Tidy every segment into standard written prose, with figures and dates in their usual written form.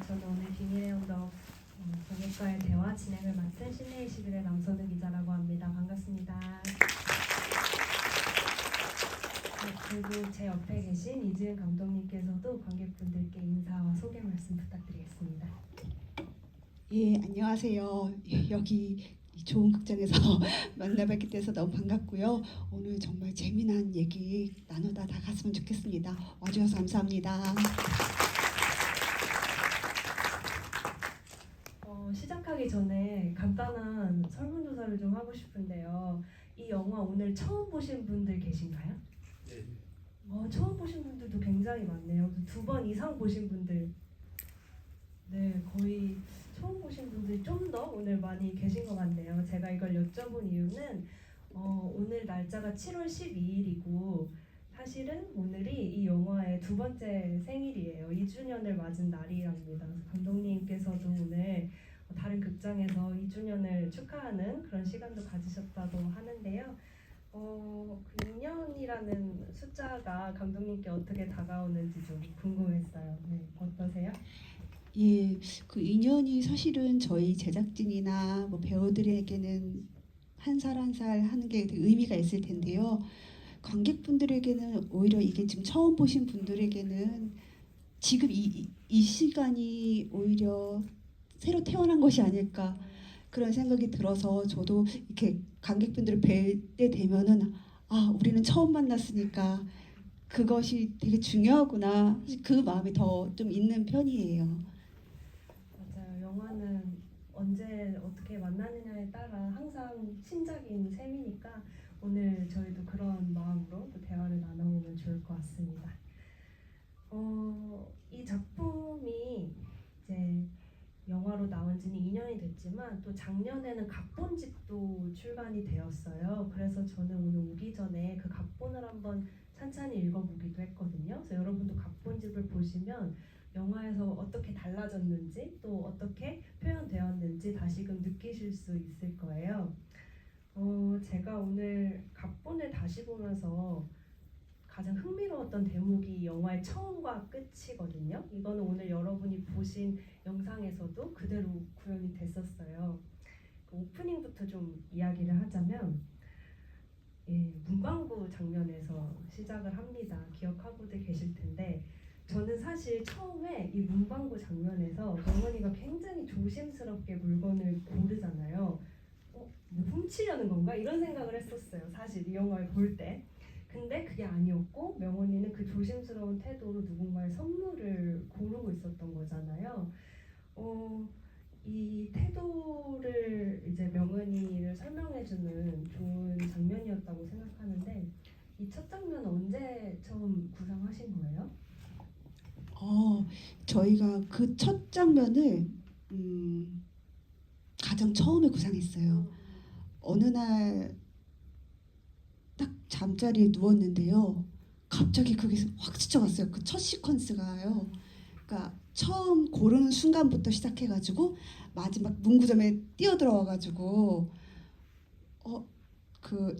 저는 오늘 비밀의 언덕 관객과의 대화 진행을 맡은 신내의 11의 남선우 기자라고 합니다. 반갑습니다. 그리고 제 옆에 계신 이지은 감독님께서도 관객분들께 인사와 소개 말씀 부탁드리겠습니다. 예, 안녕하세요. 여기 이 좋은 극장에서 만나뵙게 돼서 너무 반갑고요. 오늘 정말 재미난 얘기 나누다 다 갔으면 좋겠습니다. 와주셔서 감사합니다. 시작하기 전에 간단한 설문조사를 좀 하고 싶은데요. 이 영화 오늘 처음 보신 분들 계신가요? 네. 처음 보신 분들도 굉장히 많네요. 2번 이상 보신 분들. 네, 거의 처음 보신 분들이 좀 더 오늘 많이 계신 것 같네요. 제가 이걸 여쭤본 이유는 오늘 날짜가 7월 12일이고 사실은 오늘이 이 영화의 2번째 생일이에요. 2주년을 맞은 날이랍니다. 그래서 감독님께서도 오늘 다른 극장에서 2주년을 축하하는 그런 시간도 가지셨다고 하는데요. 그 2년이라는 숫자가 감독님께 어떻게 다가오는지 좀 궁금했어요. 네, 어떠세요? 예, 그 인연이 사실은 저희 제작진이나 뭐 배우들에게는 한 살 한 살 하는 게 되게 의미가 있을 텐데요. 관객분들에게는 오히려 이게 지금 처음 보신 분들에게는 지금 이 시간이 오히려 새로 태어난 것이 아닐까 그런 생각이 들어서 저도 이렇게 관객분들을 뵐 때 되면은 우리는 처음 만났으니까 그것이 되게 중요하구나 그 마음이 더 좀 있는 편이에요. 맞아요. 영화는 언제 어떻게 만나느냐에 따라 항상 신작인 셈이니까 오늘 저희도 그런 마음으로 또 대화를 나눠보면 좋을 것 같습니다. 이 작품이 이제 영화로 나온 지는 2년이 됐지만 또 작년에는 각본집도 출간이 되었어요. 그래서 저는 오늘 오기 전에 그 각본을 한번 찬찬히 읽어보기도 했거든요. 그래서 여러분도 각본집을 보시면 영화에서 어떻게 달라졌는지 또 어떻게 표현되었는지 다시금 느끼실 수 있을 거예요. 제가 오늘 각본을 다시 보면서 가장 흥미로웠던 대목이 영화의 처음과 끝이거든요. 이거는 오늘 여러분이 보신 영상에서도 그대로 구현이 됐었어요. 그 오프닝부터 좀 이야기를 하자면 문방구 장면에서 시작을 합니다. 기억하고도 계실 텐데 저는 사실 처음에 이 문방구 장면에서 명원이가 굉장히 조심스럽게 물건을 고르잖아요. 뭐 훔치려는 건가? 이런 생각을 했었어요. 사실 이 영화를 볼 때. 근데 그게 아니었고 명원이는 그 조심스러운 태도로 누군가의 선물을 고르고 있었던 거잖아요. 이 태도를 이제 명은이를 설명해주는 좋은 장면이었다고 생각하는데 이 첫 장면은 언제 처음 구상하신 거예요? 저희가 그 첫 장면을 가장 처음에 구상했어요. 어느 날 딱 잠자리에 누웠는데요. 갑자기 그게 확 스쳐갔어요. 그 첫 시퀀스가요. 그러니까 처음 고르는 순간부터 시작해가지고 마지막 문구점에 뛰어들어와가지고 그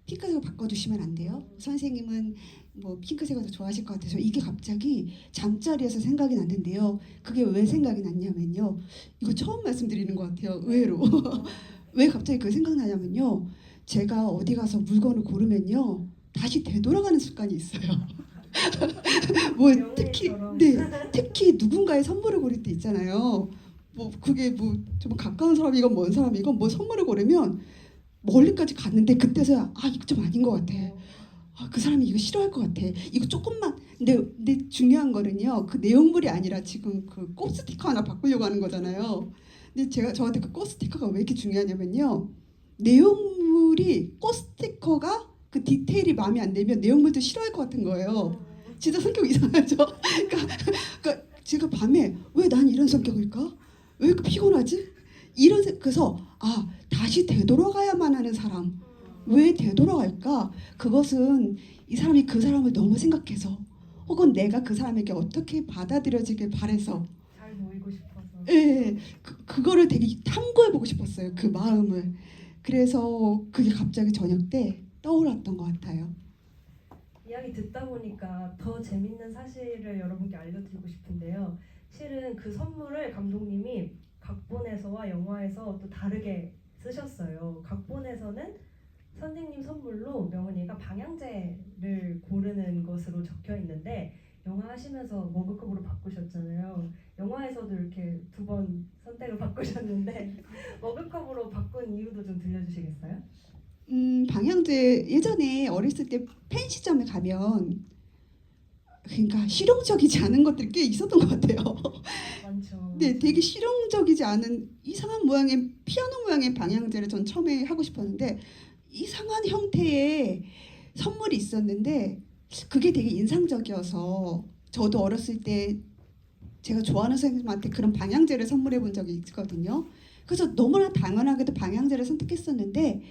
핑크색으로 바꿔주시면 안 돼요? 선생님은 뭐 핑크색을 더 좋아하실 것 같아서 이게 갑자기 잠자리에서 생각이 났는데요. 그게 왜 생각이 났냐면요. 이거 처음 말씀드리는 것 같아요. 의외로. 왜 갑자기 그게 생각나냐면요. 제가 어디 가서 물건을 고르면요. 다시 되돌아가는 습관이 있어요. 뭐 특히 누군가의 선물을 고를 때 있잖아요. 뭐 그게 뭐 좀 가까운 사람이건 먼 사람이건 뭐 선물을 고르면 멀리까지 갔는데 그때서야 이거 좀 아닌 것 같아. 그 사람이 이거 싫어할 것 같아. 이거 조금만. 근데 중요한 거는요. 그 내용물이 아니라 지금 그 꽃 스티커 하나 바꾸려고 하는 거잖아요. 근데 저한테 그 꽃 스티커가 왜 이렇게 중요하냐면요. 내용물이 꽃 스티커가 그 디테일이 마음에 안 들면 내용물도 싫어할 것 같은 거예요. 진짜 성격 이상하죠. 그러니까 제가 밤에 왜 난 이런 성격일까? 왜 이렇게 피곤하지? 그래서 다시 되돌아가야만 하는 사람. 왜 되돌아갈까? 그것은 이 사람이 그 사람을 너무 생각해서 혹은 내가 그 사람에게 어떻게 받아들여지길 바래서 잘 보이고 싶어서. 예, 그거를 되게 탐구해보고 싶었어요. 그 마음을. 그래서 그게 갑자기 저녁 때 떠올랐던 것 같아요. 이야기 듣다 보니까 더 재밌는 사실을 여러분께 알려드리고 싶은데요. 실은 그 선물을 감독님이 각본에서와 영화에서 또 다르게 쓰셨어요. 각본에서는 선생님 선물로 명은이가 방향제를 고르는 것으로 적혀 있는데 영화 하시면서 머그컵으로 바꾸셨잖아요. 영화에서도 이렇게 두 번 선택을 바꾸셨는데 머그컵으로 바꾼 이유도 좀 들려주시겠어요? 방향제 예전에 어렸을 때 펜시점에 가면 그러니까 실용적이지 않은 것들이 꽤 있었던 것 같아요. 많죠. 네, 되게 실용적이지 않은 이상한 모양의 피아노 모양의 방향제를 전 처음에 하고 싶었는데 이상한 형태의 선물이 있었는데 그게 되게 인상적이어서 저도 어렸을 때 제가 좋아하는 선생님한테 그런 방향제를 선물해 본 적이 있거든요. 그래서 너무나 당연하게도 방향제를 선택했었는데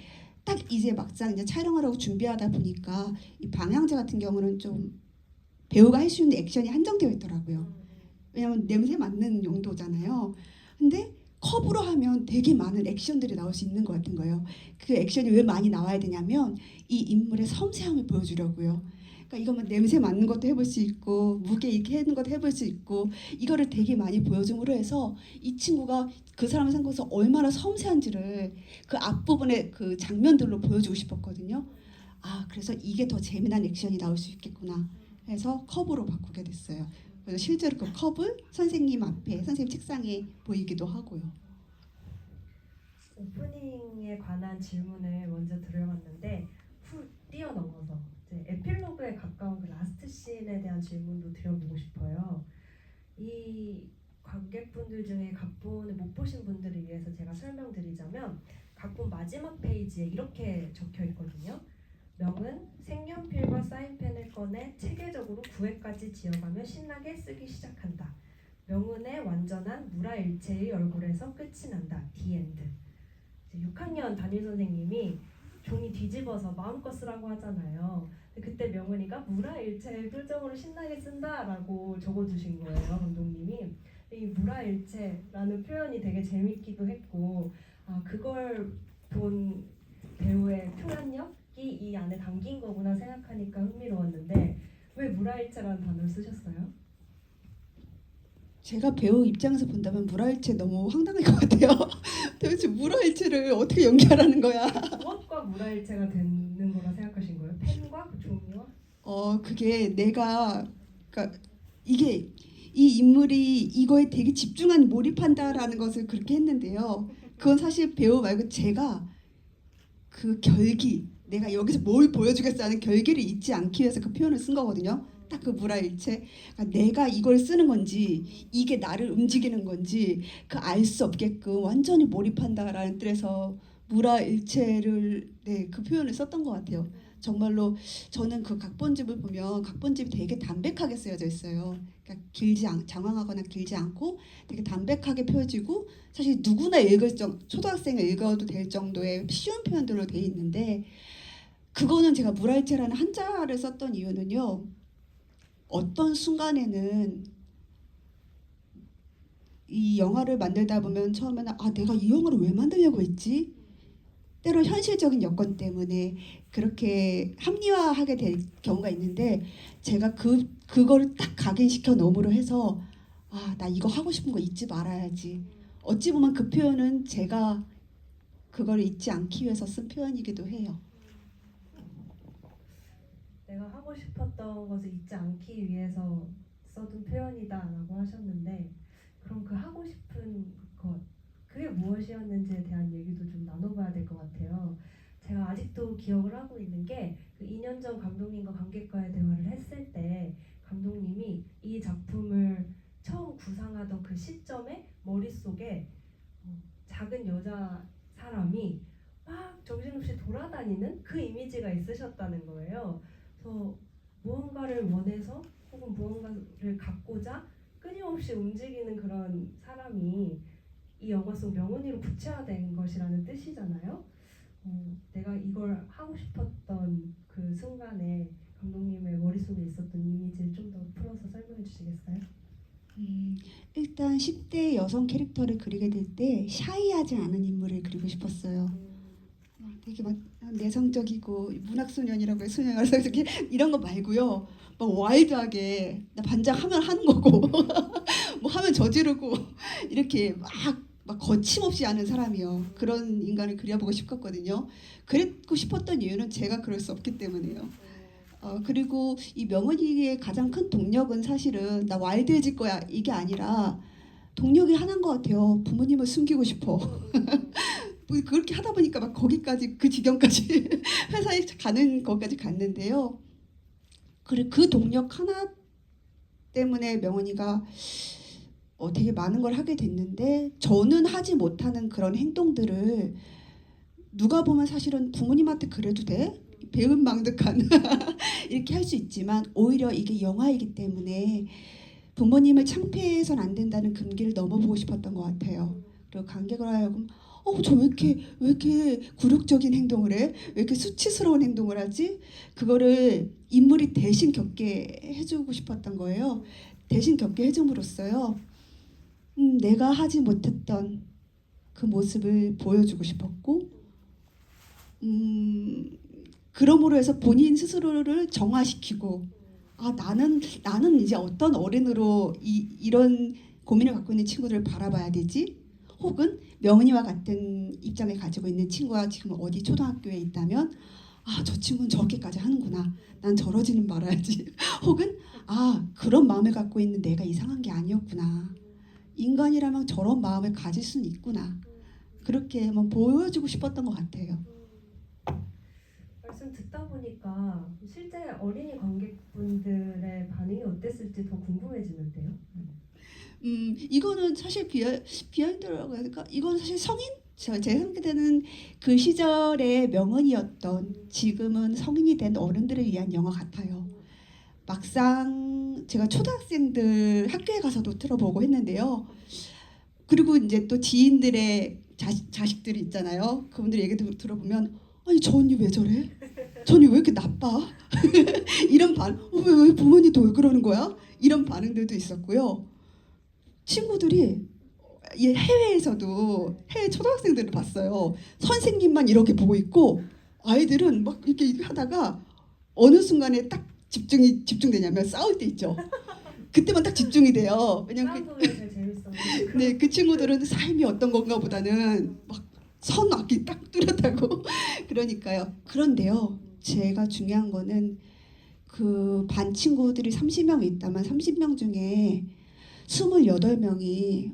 딱 이제 막상 이제 촬영하려고 준비하다 보니까 이 방향제 같은 경우는 좀 배우가 할 수 있는 액션이 한정되어 있더라고요. 왜냐면 냄새 맡는 용도잖아요. 근데 컵으로 하면 되게 많은 액션들이 나올 수 있는 것 같은 거예요. 그 액션이 왜 많이 나와야 되냐면 이 인물의 섬세함을 보여주려고요. 그러니까 이거만 냄새 맡는 것도 해볼 수 있고 무게 이렇게 하는 것도 해볼 수 있고 이거를 되게 많이 보여줌으로 해서 이 친구가 그 사람을 생각해서 얼마나 섬세한지를 그 앞부분의 그 장면들로 보여주고 싶었거든요. 아 그래서 이게 더 재미난 액션이 나올 수 있겠구나 해서 컵으로 바꾸게 됐어요. 그래서 실제로 그 컵을 선생님 앞에 선생님 책상에 보이기도 하고요. 오프닝에 관한 질문을 먼저 드려봤는데 후 뛰어넘어서 이제 에필로그에 가까운 그 라스트 씬에 대한 질문도 드려보고 싶어요. 이 관객분들 중에 각본을 못 보신 분들을 위해서 제가 설명드리자면 각본 마지막 페이지에 이렇게 적혀 있거든요. 명은 색연필과 사인펜을 꺼내 체계적으로 9회까지 지어가며 신나게 쓰기 시작한다. 명은의 완전한 무라일체의 얼굴에서 끝이 난다. 디엔드. 6학년 담임 선생님이 종이 뒤집어서 마음껏 쓰라고 하잖아요. 근데 그때 명은이가 무라일체의 표정으로 신나게 쓴다라고 적어주신 거예요, 감독님이. 이 무라일체라는 표현이 되게 재밌기도 했고, 아 그걸 본 배우의 표현력이 이 안에 담긴 거구나 생각하니까 흥미로웠는데 왜 무라일체라는 단어를 쓰셨어요? 제가 배우 입장에서 본다면 무라일체 너무 황당할 것 같아요. 도대체 무라일체를 어떻게 연기하라는 거야? 무엇과 무라일체가 되는 거라 생각하신 거예요? 펜과 그 종이와? 그게 내가 그러니까 이게 이 인물이 이거에 되게 집중한 몰입한다라는 것을 그렇게 했는데요. 그건 사실 배우 말고 제가 그 결기 내가 여기서 뭘 보여주겠어 하는 결기를 잊지 않기 위해서 그 표현을 쓴 거거든요. 딱 그 무라일체. 그러니까 내가 이걸 쓰는 건지 이게 나를 움직이는 건지 그 알 수 없게끔 완전히 몰입한다라는 뜻에서 무라일체를 네, 그 표현을 썼던 것 같아요. 정말로 저는 그 각본집을 보면 각본집이 되게 담백하게 쓰여져 있어요. 그러니까 장황하거나 길지 않고 되게 담백하게 펴지고 사실 누구나 초등학생이 읽어도 될 정도의 쉬운 표현들로 돼 있는데 그거는 제가 무라일체라는 한자를 썼던 이유는요. 어떤 순간에는 이 영화를 만들다 보면 처음에는 아 내가 이 영화를 왜 만들려고 했지? 때로 현실적인 여건 때문에 그렇게 합리화하게 될 경우가 있는데 제가 그거를 딱 각인시켜 놓음으로 해서 아 나 이거 하고 싶은 거 잊지 말아야지. 어찌 보면 그 표현은 제가 그걸 잊지 않기 위해서 쓴 표현이기도 해요. 내가 하고 싶었던 것을 잊지 않기 위해서 써둔 표현이다라고 하셨는데 그럼 그 하고 싶은 것 그게 무엇이었는지에 대한 얘기도 좀 나눠봐야 될 것 같아요. 제가 아직도 기억을 하고 있는 게 그 2년 전 감독님과 관객과의 대화를 했을 때 감독님이 이 작품을 처음 구상하던 그 시점에 머릿속에 작은 여자 사람이 막 정신없이 돌아다니는 그 이미지가 있으셨다는 거예요. 그래서 무언가를 원해서 혹은 무언가를 갖고자 끊임없이 움직이는 그런 사람이 이 영화 속 명은이로 구체화된 것이라는 뜻이잖아요. 내가 이걸 하고 싶었던 그 순간에 감독님의 머릿속에 있었던 이미지를 좀 더 풀어서 설명해 주시겠어요? 일단 10대 여성 캐릭터를 그리게 될 때 샤이하지 않은 인물을 그리고 싶었어요. 되게 막 내성적이고 문학소년이라고 해 소녀라서 이렇게 이런 거 말고요. 막 와일드하게 나 반장하면 하는 거고 뭐 하면 저지르고 이렇게 막 거침없이 하는 사람이요. 그런 인간을 그려보고 싶었거든요. 그랬고 싶었던 이유는 제가 그럴 수 없기 때문에요. 그리고 이 명은이의 가장 큰 동력은 사실은 나 와일드해질 거야 이게 아니라 동력이 하나인 것 같아요. 부모님을 숨기고 싶어. 뭐 그렇게 하다 보니까 막 거기까지 그 지경까지 회사에 가는 것까지 갔는데요. 그래 그 동력 하나 때문에 명은이가 되게 많은 걸 하게 됐는데 저는 하지 못하는 그런 행동들을 누가 보면 사실은 부모님한테 그래도 돼? 배은망덕한 이렇게 할 수 있지만 오히려 이게 영화이기 때문에 부모님을 창피해서는 안 된다는 금기를 넘어보고 싶었던 것 같아요. 그리고 관객을 하여금 저 왜 이렇게 굴욕적인 행동을 해? 왜 이렇게 수치스러운 행동을 하지? 그거를 인물이 대신 겪게 해주고 싶었던 거예요. 대신 겪게 해줌으로써요. 내가 하지 못했던 그 모습을 보여주고 싶었고 그러므로 해서 본인 스스로를 정화시키고 나는 이제 어떤 어른으로 이런 고민을 갖고 있는 친구들을 바라봐야 되지? 혹은 명은이와 같은 입장을 가지고 있는 친구가 지금 어디 초등학교에 있다면 저 친구는 저렇게까지 하는구나. 난 저러지는 말아야지. 혹은 그런 마음을 갖고 있는 내가 이상한 게 아니었구나. 인간이라면 저런 마음을 가질 수는 있구나. 그렇게 한번 보여주고 싶었던 것 같아요. 말씀 듣다 보니까 실제 어린이 관객분들의 반응이 어땠을지 더 궁금해지는데요. 이거는 사실 비하인드라고 해야 될까? 이건 사실 제 생각에는 그 시절의 명언이었던 지금은 성인이 된 어른들을 위한 영화 같아요. 막상 제가 초등학생들 학교에 가서도 틀어보고 했는데요. 그리고 이제 또 지인들의 자식들이 있잖아요. 그분들 얘기 들어보면 아니 저 언니 왜 저래? 저 언니 왜 이렇게 나빠? 이런 왜 부모님도 왜 그러는 거야? 이런 반응들도 있었고요. 친구들이 해외에서도 해외 초등학생들을 봤어요. 선생님만 이렇게 보고 있고 아이들은 막 이렇게 하다가 어느 순간에 딱 집중되냐면 싸울 때 있죠. 그때만 딱 집중이 돼요. 왜냐면 싸움 보면 제일 재밌어요. 그 친구들은 삶이 어떤 건가 보다는 막 선 앞이 딱 뚜렷하고 그러니까요. 그런데요. 제가 중요한 거는 그 반 친구들이 30명 있다면 30명 중에 28명이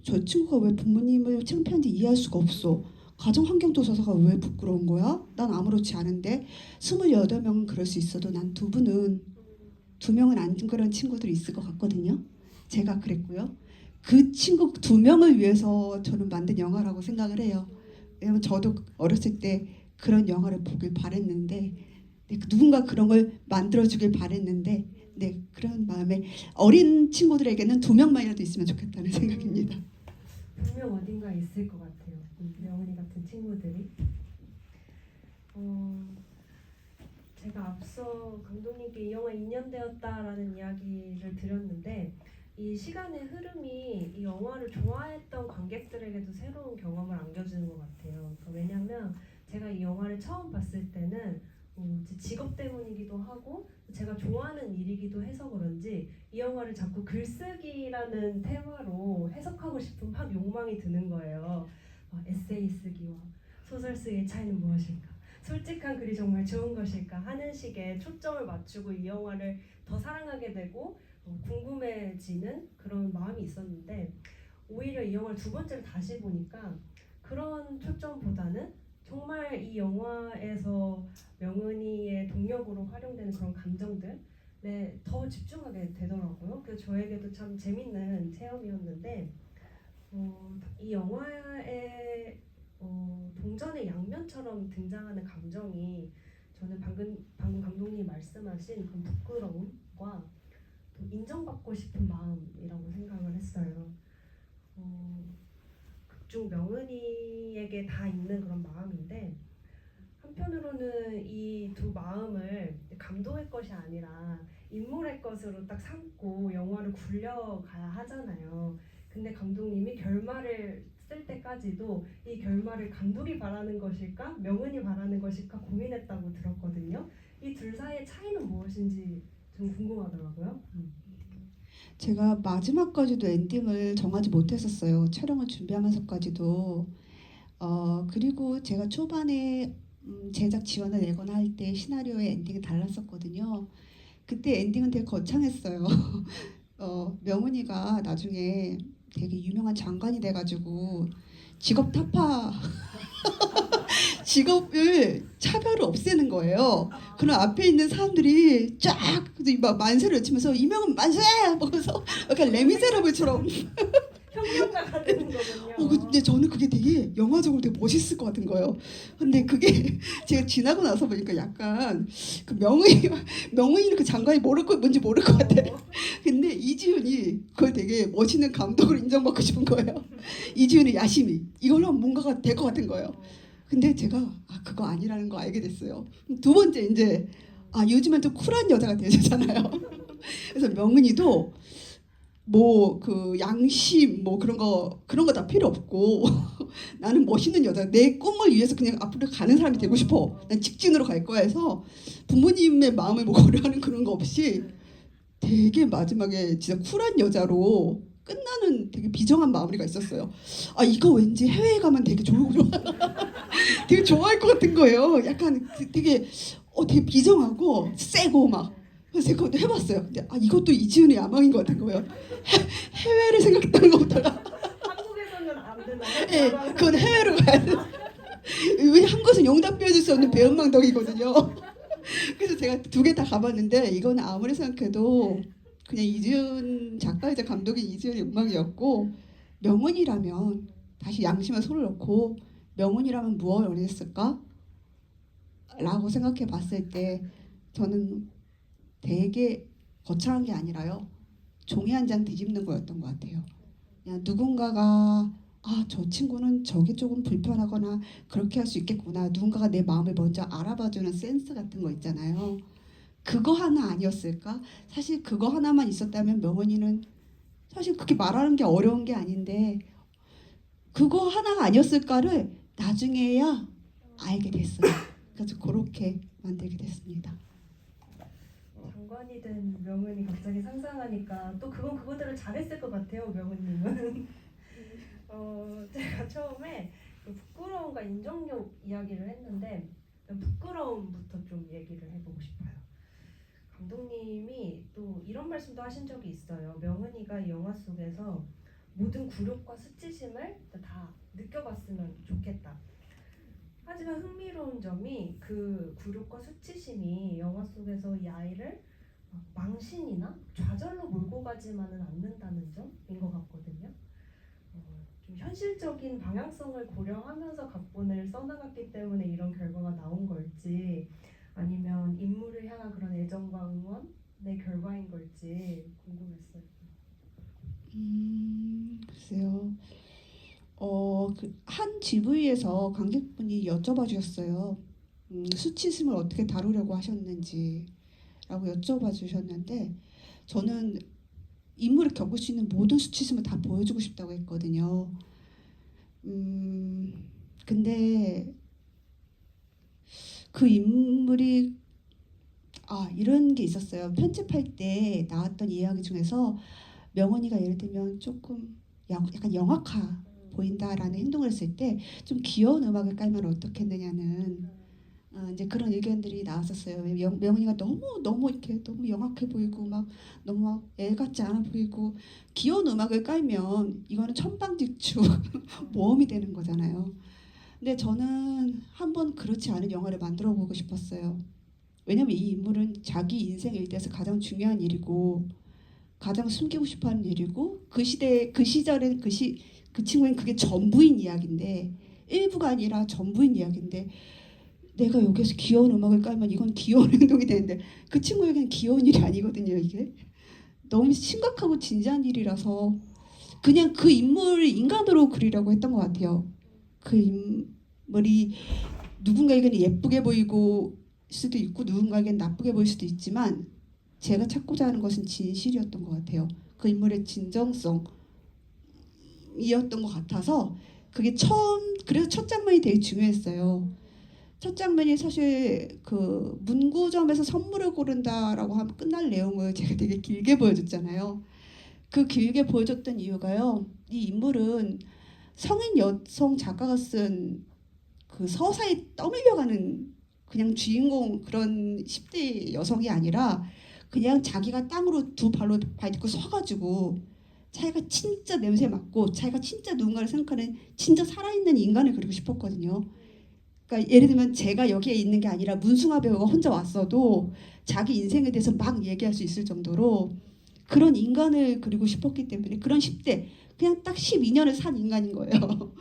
저 친구가 왜 부모님을 창피한지 이해할 수가 없어. 가정 환경조사사가 왜 부끄러운 거야? 난 아무렇지 않은데 28명은 그럴 수 있어도 난 두 명은 안 그런 친구들이 있을 것 같거든요. 제가 그랬고요. 그 친구 2명을 위해서 저는 만든 영화라고 생각을 해요. 왜냐면 저도 어렸을 때 그런 영화를 보길 바랬는데 누군가 그런 걸 만들어주길 바랬는데 그런 마음에 어린 친구들에게는 2명만이라도 있으면 좋겠다는 생각입니다. 분명 어딘가 있을 것 같아요. 명은이 같은 친구들이. 제가 앞서 감독님께 이 영화 2년 되었다라는 이야기를 드렸는데 이 시간의 흐름이 이 영화를 좋아했던 관객들에게도 새로운 경험을 안겨주는 것 같아요. 왜냐하면 제가 이 영화를 처음 봤을 때는 제 직업 때문이기도 하고 제가 좋아하는 일이기도 해서 그런지 이 영화를 자꾸 글쓰기라는 테마로 해석하고 싶은 막 욕망이 드는 거예요. 에세이 쓰기와 소설 쓰기의 차이는 무엇일까? 솔직한 글이 정말 좋은 것일까 하는 식의 초점을 맞추고 이 영화를 더 사랑하게 되고 궁금해지는 그런 마음이 있었는데 오히려 이 영화를 2번째로 다시 보니까 그런 초점보다는 정말 이 영화에서 명은이의 동력으로 활용되는 그런 감정들에 더 집중하게 되더라고요. 그래서 저에게도 참 재밌는 체험이었는데 이 영화의 동전의 양면처럼 등장하는 감정이 저는 방금 감독님이 말씀하신 그 부끄러움과 또 인정받고 싶은 마음이라고 생각을 했어요. 극중 명은이에게 다 있는 그런 마음인데 한편으로는 이 두 마음을 감독의 것이 아니라 인물의 것으로 딱 삼고 영화를 굴려가야 하잖아요. 근데 감독님이 결말을 쓸 때까지도 이 결말을 감독이 바라는 것일까 명은이 바라는 것일까 고민했다고 들었거든요. 이 둘 사이의 차이는 무엇인지 좀 궁금하더라고요. 제가 마지막까지도 엔딩을 정하지 못했었어요. 촬영을 준비하면서까지도. 그리고 제가 초반에 제작 지원을 내거나 할 때 시나리오의 엔딩이 달랐었거든요. 그때 엔딩은 되게 거창했어요. 명은이가 나중에 되게 유명한 장관이 돼가지고 직업 타파 직업을 차별을 없애는 거예요. 그럼 앞에 있는 사람들이 쫙 막 만세를 외치면서 이명은 만세! 하면서 약간 레미제라블처럼. 평론가가 되는 거군요. 근데 저는 그게 되게 영화적으로 되게 멋있을 것 같은 거예요. 근데 그게 제가 지나고 나서 보니까 약간 그 명의는 그 장관이 뭔지 모를 것 같아. 근데 이지훈이 그걸 되게 멋있는 감독으로 인정받고 싶은 거예요. 이지훈의 야심이 이걸로 하면 뭔가가 될 것 같은 거예요. 근데 제가 그거 아니라는 거 알게 됐어요. 두 번째 이제 요즘엔 좀 쿨한 여자가 되잖아요. 그래서 명은이도 뭐 그 양심 뭐 그런 거 다 필요 없고 나는 멋있는 여자 내 꿈을 위해서 그냥 앞으로 가는 사람이 되고 싶어. 난 직진으로 갈 거야 해서 부모님의 마음을 뭐 고려하는 그런 거 없이 되게 마지막에 진짜 쿨한 여자로 끝나는 되게 비정한 마무리가 있었어요. 이거 왠지 해외에 가면 되게 되게 좋아할 것 같은 거예요. 약간 되게 비정하고 세고 막. 그래서 제가 그것도 해봤어요. 근데 이것도 이지훈의 야망인 것 같은 거예요. 해외를 생각했다는 것보다가 한국에서는 안 되나요? 예, 그건 해외로 가야 돼. 왜 한국에서 용답해줄 수 없는 배은망덕이거든요. 그래서 제가 두 개 다 가봤는데 이거는 아무리 생각해도 그냥 이지훈 작가이자 감독인 이지훈의 음악이었고 명언이라면 다시 양심에 손을 넣고 명언이라면 무엇을 원했을까? 라고 생각해 봤을 때 저는 되게 거창한 게 아니라요. 종이 한 장 뒤집는 거였던 것 같아요. 그냥 누군가가 저 친구는 저게 조금 불편하거나 그렇게 할 수 있겠구나. 누군가가 내 마음을 먼저 알아봐주는 센스 같은 거 있잖아요. 그거 하나 아니었을까? 사실 그거 하나만 있었다면 명언이는 사실 그렇게 말하는 게 어려운 게 아닌데 그거 하나가 아니었을까를 나중에야 알게 됐어요. 그래서 그렇게 만들게 됐습니다. 장관이 된 명은이 갑자기 상상하니까 또 그건 그거대로 잘했을 것 같아요. 명은님은. 제가 처음에 그 부끄러움과 인정욕 이야기를 했는데 부끄러움부터 좀 얘기를 해보고 싶어요. 감독님이 또 이런 말씀도 하신 적이 있어요. 명은이가 이 영화 속에서 모든 굴욕과 수치심을 다 느껴봤으면 좋겠다. 하지만 흥미로운 점이 그 굴욕과 수치심이 영화 속에서 이 아이를 망신이나 좌절로 몰고 가지만은 않는다는 점인 것 같거든요. 좀 현실적인 방향성을 고려하면서 각본을 써나갔기 때문에 이런 결과가 나온 걸지 아니면 인물을 향한 그런 애정과 응원의 결과인 걸지 궁금했어요. 글쎄요. 한 GV에서 관객분이 여쭤봐 주셨어요. 수치심을 어떻게 다루려고 하셨는지라고 여쭤봐 주셨는데 저는 인물이 겪을 수 있는 모든 수치심을 다 보여주고 싶다고 했거든요. 근데 그 인물이 이런 게 있었어요. 편집할 때 나왔던 이야기 중에서 명언이가 예를 들면 조금 약간 영악하 보인다라는 행동을 했을 때 좀 귀여운 음악을 깔면 어떻겠느냐는 이제 그런 의견들이 나왔었어요. 명은이가 너무 이렇게 너무 영악해 보이고 막 너무 막 애 같지 않아 보이고 귀여운 음악을 깔면 이거는 천방지축 모험이 되는 거잖아요. 근데 저는 한번 그렇지 않은 영화를 만들어 보고 싶었어요. 왜냐면 이 인물은 자기 인생 일대에서 가장 중요한 일이고 가장 숨기고 싶어하는 일이고 그 시대 그 시절엔 그 친구는 그게 전부인 이야기인데 일부가 아니라 전부인 이야기인데 내가 여기서 귀여운 음악을 깔면 이건 귀여운 행동이 되는데 그 친구에게는 귀여운 일이 아니거든요. 이게 너무 심각하고 진지한 일이라서 그냥 그 인물을 인간으로 그리려고 했던 것 같아요. 그 인물이 누군가에게는 예쁘게 보이고 수도 있고 누군가에게는 나쁘게 보일 수도 있지만 제가 찾고자 하는 것은 진실이었던 것 같아요. 그 인물의 진정성이었던 것 같아서 그게 그래서 첫 장면이 되게 중요했어요. 첫 장면이 사실 그 문구점에서 선물을 고른다라고 하면 끝날 내용을 제가 되게 길게 보여줬잖아요. 그 길게 보여줬던 이유가요. 이 인물은 성인 여성 작가가 쓴 그 서사에 떠밀려가는 그냥 주인공 그런 10대 여성이 아니라 그냥 자기가 땅으로 두 발로 밟고 서가지고 자기가 진짜 냄새 맡고 자기가 진짜 누군가를 생각하는 진짜 살아있는 인간을 그리고 싶었거든요. 그러니까 예를 들면 제가 여기에 있는 게 아니라 문승아 배우가 혼자 왔어도 자기 인생에 대해서 막 얘기할 수 있을 정도로 그런 인간을 그리고 싶었기 때문에 그런 10대 그냥 딱 12년을 산 인간인 거예요.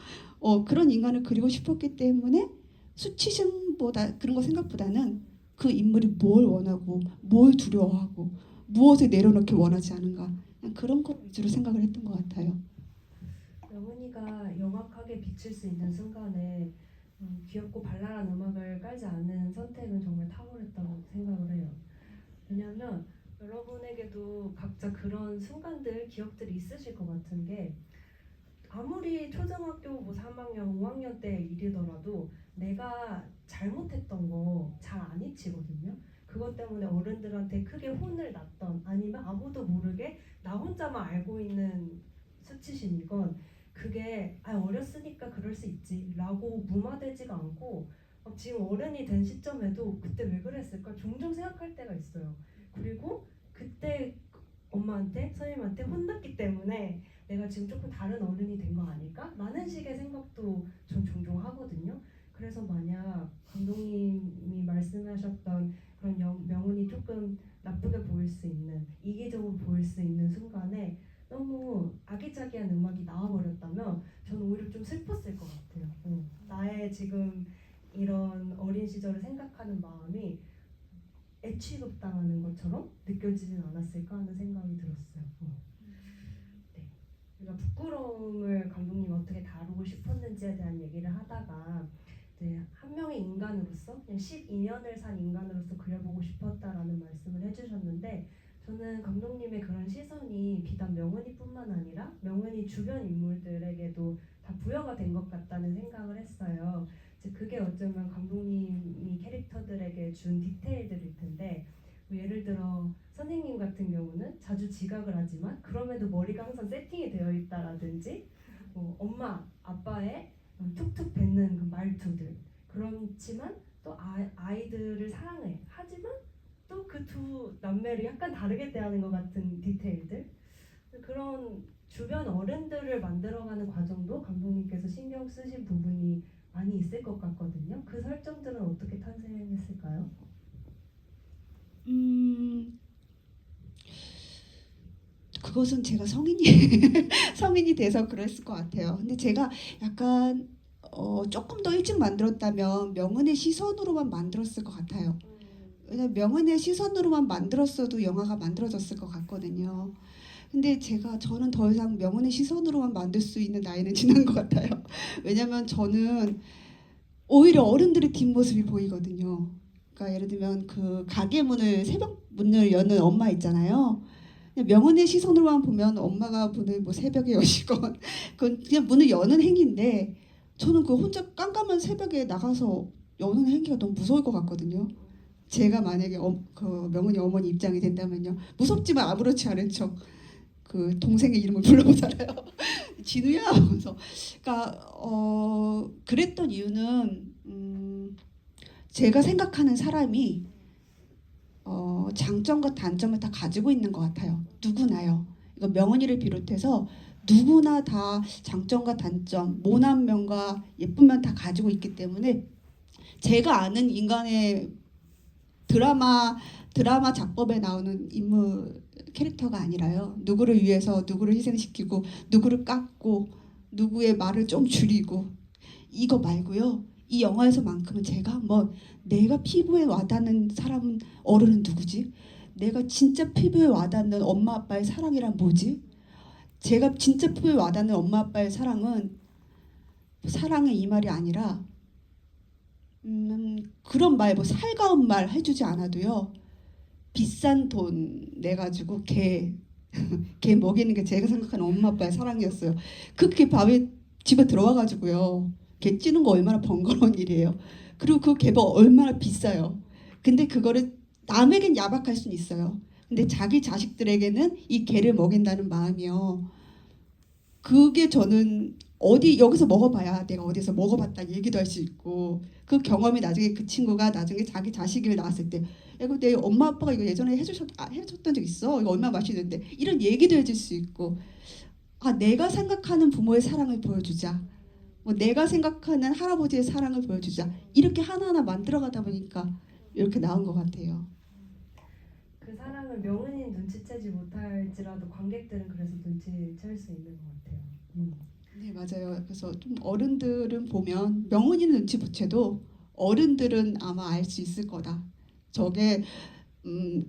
그런 인간을 그리고 싶었기 때문에 수치심보다 그런 거 생각보다는 그 인물이 뭘 원하고 뭘 두려워하고 무엇을 내려놓기 원하지 않은가 그냥 그런 거 위주로 생각을 했던 것 같아요. 명은이가 영악하게 비칠 수 있는 순간에 귀엽고 발랄한 음악을 깔지 않는 선택은 정말 탁월했다고 생각을 해요. 왜냐하면 여러분에게도 각자 그런 순간들, 기억들이 있으실 것 같은 게 아무리 초등학교 뭐 3학년, 5학년 때 일이더라도 내가 잘못했던 거 잘 안 잊히거든요. 그것 때문에 어른들한테 크게 혼을 났던 아니면 아무도 모르게 나 혼자만 알고 있는 수치심이건 그게 어렸으니까 그럴 수 있지 라고 무마되지가 않고 지금 어른이 된 시점에도 그때 왜 그랬을까 종종 생각할 때가 있어요. 그리고 그때 엄마한테 선생님한테 혼났기 때문에 내가 지금 조금 다른 어른이 된 거 아닐까? 라는 식의 생각도 전 종종 하거든요. 그래서 만약 감독님이 말씀하셨던 그런 명운이 조금 나쁘게 보일 수 있는 이기적으로 보일 수 있는 순간에 너무 아기자기한 음악이 나와버렸다면 저는 오히려 좀 슬펐을 것 같아요. 나의 지금 이런 어린 시절을 생각하는 마음이 애취급당하는 것처럼 느껴지진 않았을까 하는 생각이 들었어요. 네. 그러니까 부끄러움을 감독님이 어떻게 다루고 싶었는지에 대한 얘기를 하다가 한 명의 인간으로서 그냥 12년을 산 인간으로서 그려보고 싶었다라는 말씀을 해주셨는데 저는 감독님의 그런 시선이 비단 명은이뿐만 아니라 명은이 주변 인물들에게도 다 부여가 된 것 같다는 생각을 했어요. 그게 어쩌면 감독님이 캐릭터들에게 준 디테일들일 텐데 예를 들어 선생님 같은 경우는 자주 지각을 하지만 그럼에도 머리가 항상 세팅이 되어 있다라든지 엄마, 아빠의 툭툭 뱉는 그 말투들 그렇지만 또 아이들을 사랑해 하지만 또 그 두 남매를 약간 다르게 대하는 것 같은 디테일들 그런 주변 어른들을 만들어가는 과정도 감독님께서 신경 쓰신 부분이 많이 있을 것 같거든요. 그 설정들은 어떻게 탄생했을까요? 그것은 제가 성인이 성인이 돼서 그랬을 것 같아요. 근데 제가 약간 조금 더 일찍 만들었다면 명은의 시선으로만 만들었을 것 같아요. 왜냐면 명은의 시선으로만 만들었어도 영화가 만들어졌을 것 같거든요. 근데 저는 더 이상 명은의 시선으로만 만들 수 있는 나이는 지난 것 같아요. 왜냐면 저는 오히려 어른들의 뒷모습이 보이거든요. 그러니까 예를 들면 그 가게 문을 새벽 문을 여는 엄마 있잖아요. 명언의 시선으로만 보면 엄마가 문을 뭐 새벽에 여시건 그건 그냥 문을 여는 행위인데 저는 그 혼자 깜깜한 새벽에 나가서 여는 행위가 너무 무서울 것 같거든요. 제가 만약에 그 명은이 어머니 입장이 된다면요. 무섭지만 아무렇지 않은 척 그 동생의 이름을 불러보잖아요. 진우야 하면서 그러니까 그랬던 이유는 제가 생각하는 사람이 장점과 단점을 다 가지고 있는 것 같아요. 누구나요. 이거 명은이를 비롯해서 누구나 다 장점과 단점, 모난 면과 예쁜 면 다 가지고 있기 때문에 제가 아는 인간의 드라마 작법에 나오는 인물 캐릭터가 아니라요. 누구를 위해서 누구를 희생시키고 누구를 깎고 누구의 말을 좀 줄이고 이거 말고요. 이 영화에서만큼은 제가 한번 내가 피부에 와닿는 사람은 어른은 누구지? 내가 진짜 피부에 와닿는 엄마 아빠의 사랑이란 뭐지? 제가 진짜 피부에 와닿는 엄마 아빠의 사랑은 사랑의 이 말이 아니라 그런 말 뭐 살가운 말 해주지 않아도요. 비싼 돈 내가지고 개 먹이는 게 제가 생각하는 엄마 아빠의 사랑이었어요. 그렇게 밤에 집에 들어와가지고요. 개 찌는 거 얼마나 번거로운 일이에요. 그리고 그 개가 얼마나 비싸요. 근데 그거를 남에겐 야박할 수는 있어요. 근데 자기 자식들에게는 이 개를 먹인다는 마음이요. 그게 저는 어디 여기서 먹어봐야 내가 어디서 먹어봤다 얘기도 할 수 있고 그 경험이 나중에 그 친구가 나중에 자기 자식을 낳았을 때 이거 내 엄마 아빠가 이거 예전에 해줬던 적 있어. 이거 얼마나 맛있는데 이런 얘기도 해줄 수 있고 아 내가 생각하는 부모의 사랑을 보여주자. 뭐 내가 생각하는 할아버지의 사랑을 보여주자. 이렇게 하나하나 만들어가다 보니까 이렇게 나온 것 같아요. 그 사랑을 명은이는 눈치채지 못할지라도 관객들은 그래서 눈치챌 수 있는 것 같아요. 네 맞아요. 그래서 좀 어른들은 보면 명훈이는 눈치 못 채도 어른들은 아마 알 수 있을 거다. 저게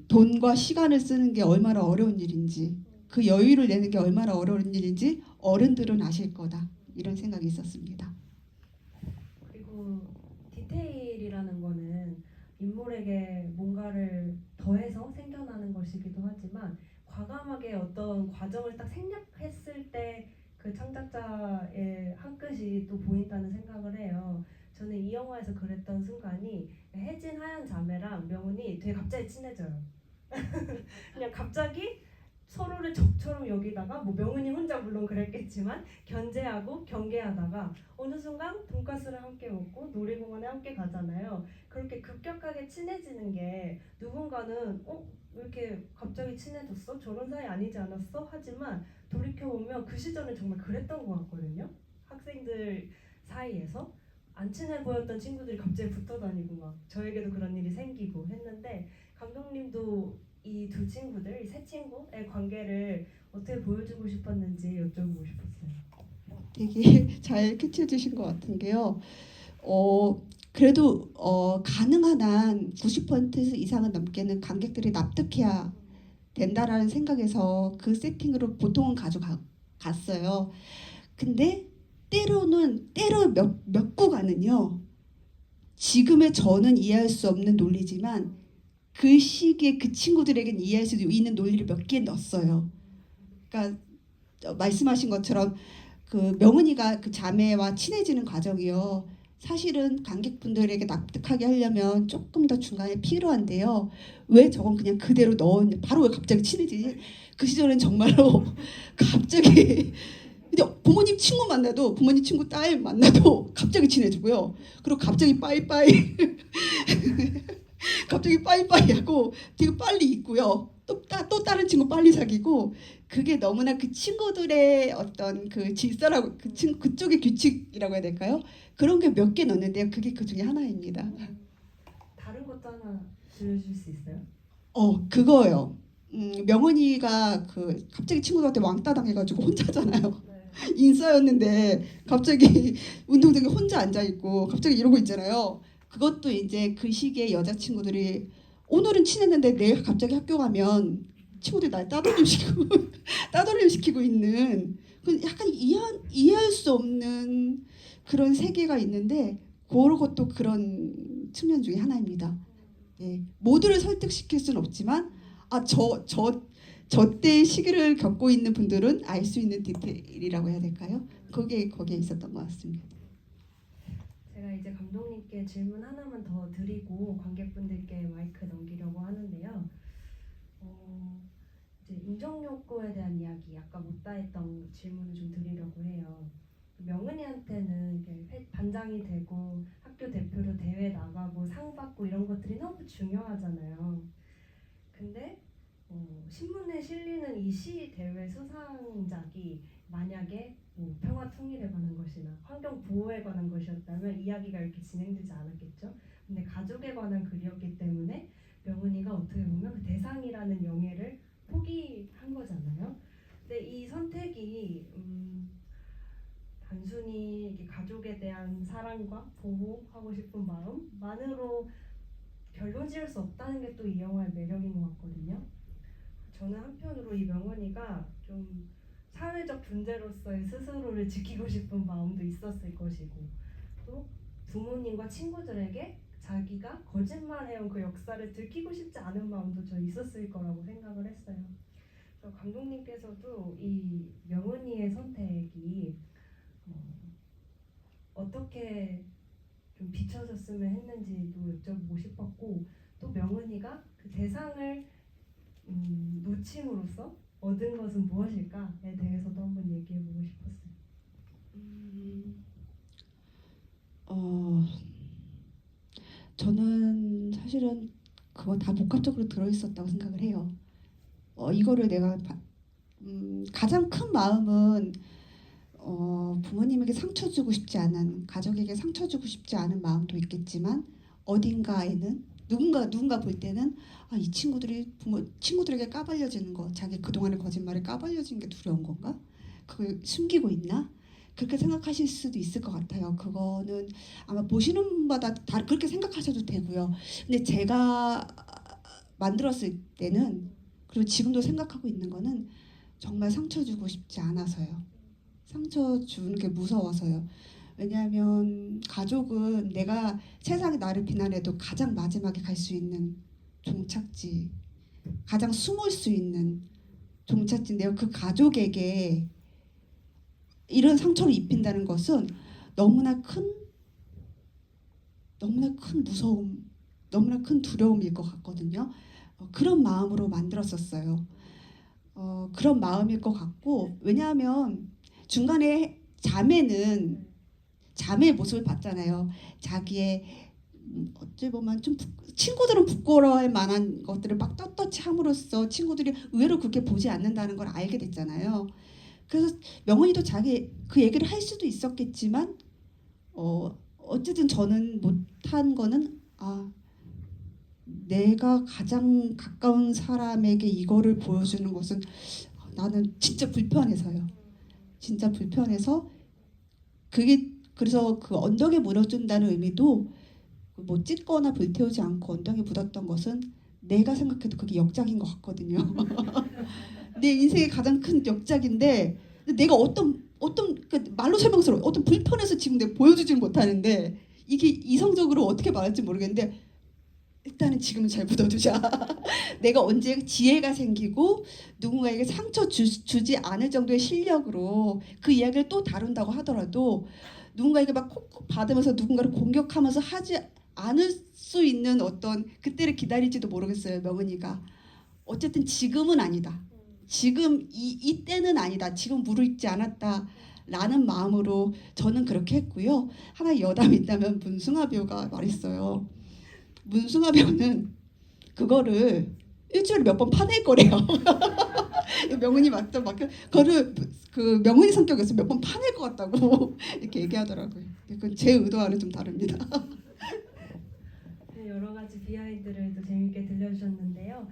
돈과 시간을 쓰는 게 얼마나 어려운 일인지 그 여유를 내는 게 얼마나 어려운 일인지 어른들은 아실 거다. 이런 생각이 있었습니다. 그리고 디테일이라는 거는 인물에게 뭔가를 더해서 생겨나는 것이기도 하지만 과감하게 어떤 과정을 딱 생략했을 때 그 창작자의 한 끗이 또 보인다는 생각을 해요. 저는 이 영화에서 그랬던 순간이 혜진 하얀 자매랑 명훈이 되게 갑자기 친해져요. 그냥 갑자기 서로를 적처럼 여기다가 뭐 명은이 혼자 물론 그랬겠지만 견제하고 경계하다가 어느 순간 돈가스를 함께 먹고 놀이공원에 함께 가잖아요. 그렇게 급격하게 친해지는 게 누군가는 왜 이렇게 갑자기 친해졌어? 저런 사이 아니지 않았어? 하지만 돌이켜보면 그 시절은 정말 그랬던 것 같거든요. 학생들 사이에서 안 친해 보였던 친구들이 갑자기 붙어 다니고 막 저에게도 그런 일이 생기고 했는데 감독님도 이 두 친구들, 이 세 친구의 관계를 어떻게 보여주고 싶었는지 여쭤보고 싶었어요. 되게 잘 캐치해 주신 것 같은 게요. 그래도 가능한 한 90% 이상은 넘게는 관객들이 납득해야 된다라는 생각에서 그 세팅으로 보통은 가져갔어요. 근데 때로 몇 구간은요. 지금의 저는 이해할 수 없는 논리지만 그 시기에 그 친구들에겐 이해할 수 있는 논리를 몇 개 넣었어요. 그러니까 말씀하신 것처럼 그 명은이가 그 자매와 친해지는 과정이요. 사실은 관객분들에게 납득하게 하려면 조금 더 중간에 필요한데요. 왜 저건 그냥 그대로 넣었는데 바로 왜 갑자기 친해지지? 그 시절엔 정말로 갑자기 근데 부모님 친구 만나도 부모님 친구 딸 만나도 갑자기 친해지고요. 그리고 갑자기 빠이빠이 갑자기 빠이빠이 하고 되게 빨리 있고요. 또 다른 친구 빨리 사귀고 그게 너무나 그 친구들의 어떤 그 질서라고 그쪽의 규칙이라고 해야 될까요? 그런 게 몇 개 넣었는데요. 그게 그 중에 하나입니다. 다른 것도 하나 들려줄 수 있어요? 그거요. 명은이가 그 갑자기 친구들한테 왕따 당해가지고 혼자잖아요. 네. 인싸였는데 갑자기 운동장에 혼자 앉아 있고 갑자기 이러고 있잖아요. 그것도 이제 그 시기에 여자친구들이 오늘은 친했는데 내일 갑자기 학교 가면 친구들이 날 따돌림 시키고 따돌림 시키고 있는 그 약간 이해할 수 없는 그런 세계가 있는데 그런 것도 그런 측면 중에 하나입니다. 예, 모두를 설득시킬 수는 없지만 저 때의 시기를 겪고 있는 분들은 알 수 있는 디테일이라고 해야 될까요? 그게 거기에 있었던 것 같습니다. 제가 이제 감독님께 질문 하나만 더 드리고 관객분들께 마이크 넘기려고 하는데요. 이제 인정 욕구에 대한 이야기, 아까 못다 했던 질문을 좀 드리려고 해요. 명은이한테는 이렇게 반장이 되고 학교 대표로 대회 나가고 상 받고 이런 것들이 너무 중요하잖아요. 근데 신문에 실리는 이 시 대회 수상작이 만약에 뭐 평화 통일에 관한 것이나 환경 보호에 관한 것이었다면 이야기가 이렇게 진행되지 않았겠죠. 근데 가족에 관한 글이었기 때문에 명은이가 어떻게 보면 그 대상이라는 영예를 포기한 거잖아요. 근데 이 선택이 단순히 이렇게 가족에 대한 사랑과 보호하고 싶은 마음만으로 결론 지을 수 없다는 게 또 이 영화의 매력인 것 같거든요. 저는 한편으로 이 명언이가 좀 사회적 존재로서의 스스로를 지키고 싶은 마음도 있었을 것이고 또 부모님과 친구들에게 자기가 거짓말해온 그 역사를 들키고 싶지 않은 마음도 저 있었을 거라고 생각을 했어요. 그래서 감독님께서도 이 명은이의 선택이 어떻게 좀 비춰졌으면 했는지도 여쭤보고 싶었고 또 명은이가 그 대상을 놓침으로써 얻은 것은 무엇일까에 대해서도 한번 얘기해보고 싶었어요. 어, 저는 사실은 그거 다 복합적으로 들어있었다고 생각을 해요. 이거를 내가 가장 큰 마음은 부모님에게 상처 주고 싶지 않은, 가족에게 상처 주고 싶지 않은 마음도 있겠지만 어딘가에는 누군가 볼 때는 이 친구들이 친구들에게 까발려지는 거, 자기 그동안의 거짓말에 까발려지는 게 두려운 건가? 그걸 숨기고 있나? 그렇게 생각하실 수도 있을 것 같아요. 그거는 아마 보시는 분마다 다 그렇게 생각하셔도 되고요. 근데 제가 만들었을 때는, 그리고 지금도 생각하고 있는 거는 정말 상처 주고 싶지 않아서요. 상처 주는 게 무서워서요. 왜냐하면 가족은 내가 세상이 나를 비난해도 가장 마지막에 갈 수 있는 종착지, 가장 숨을 수 있는 종착지인데요. 그 가족에게 이런 상처를 입힌다는 것은 너무나 큰 무서움, 너무나 큰 두려움일 것 같거든요. 그런 마음으로 만들었었어요. 그런 마음일 것 같고, 왜냐하면 중간에 자매의 모습을 봤잖아요. 자기의 어찌 보면 좀 친구들은 부끄러워할 만한 것들을 막 떳떳이 함으로써 친구들이 의외로 그렇게 보지 않는다는 걸 알게 됐잖아요. 그래서 명훈이도 자기 그 얘기를 할 수도 있었겠지만 어쨌든 저는 못한 거는 내가 가장 가까운 사람에게 이거를 보여주는 것은 나는 진짜 불편해서요. 진짜 불편해서 그게, 그래서 그 언덕에 묻어준다는 의미도 뭐 찢거나 불태우지 않고 언덕에 묻었던 것은 내가 생각해도 그게 역작인 것 같거든요. 내 인생의 가장 큰 역작인데 내가 어떤 그 말로 설명스러워 어떤 불편해서 지금 내가 보여주지는 못하는데 이게 이성적으로 어떻게 말할지 모르겠는데 일단은 지금은 잘 묻어두자. 내가 언제 지혜가 생기고 누군가에게 상처 주지 않을 정도의 실력으로 그 이야기를 또 다룬다고 하더라도 누군가에게 막 콕콕 받으면서 누군가를 공격하면서 하지 않을 수 있는 어떤 그때를 기다릴지도 모르겠어요. 명은이가 어쨌든 지금은 아니다. 지금 이때는 아니다. 지금 무르익지 않았다. 라는 마음으로 저는 그렇게 했고요. 하나 여담이 있다면 문승아 배우가 말했어요. 문승아 배우는 그거를 일주일에 몇 번 파낼 거래요. 명훈이 맞죠? 막 그거를 그 명훈이 성격에서 몇 번 파낼 것 같다고 이렇게 얘기하더라고요. 그건 제 의도와는 좀 다릅니다. 네, 여러 가지 비하인드를 또 재밌게 들려주셨는데요.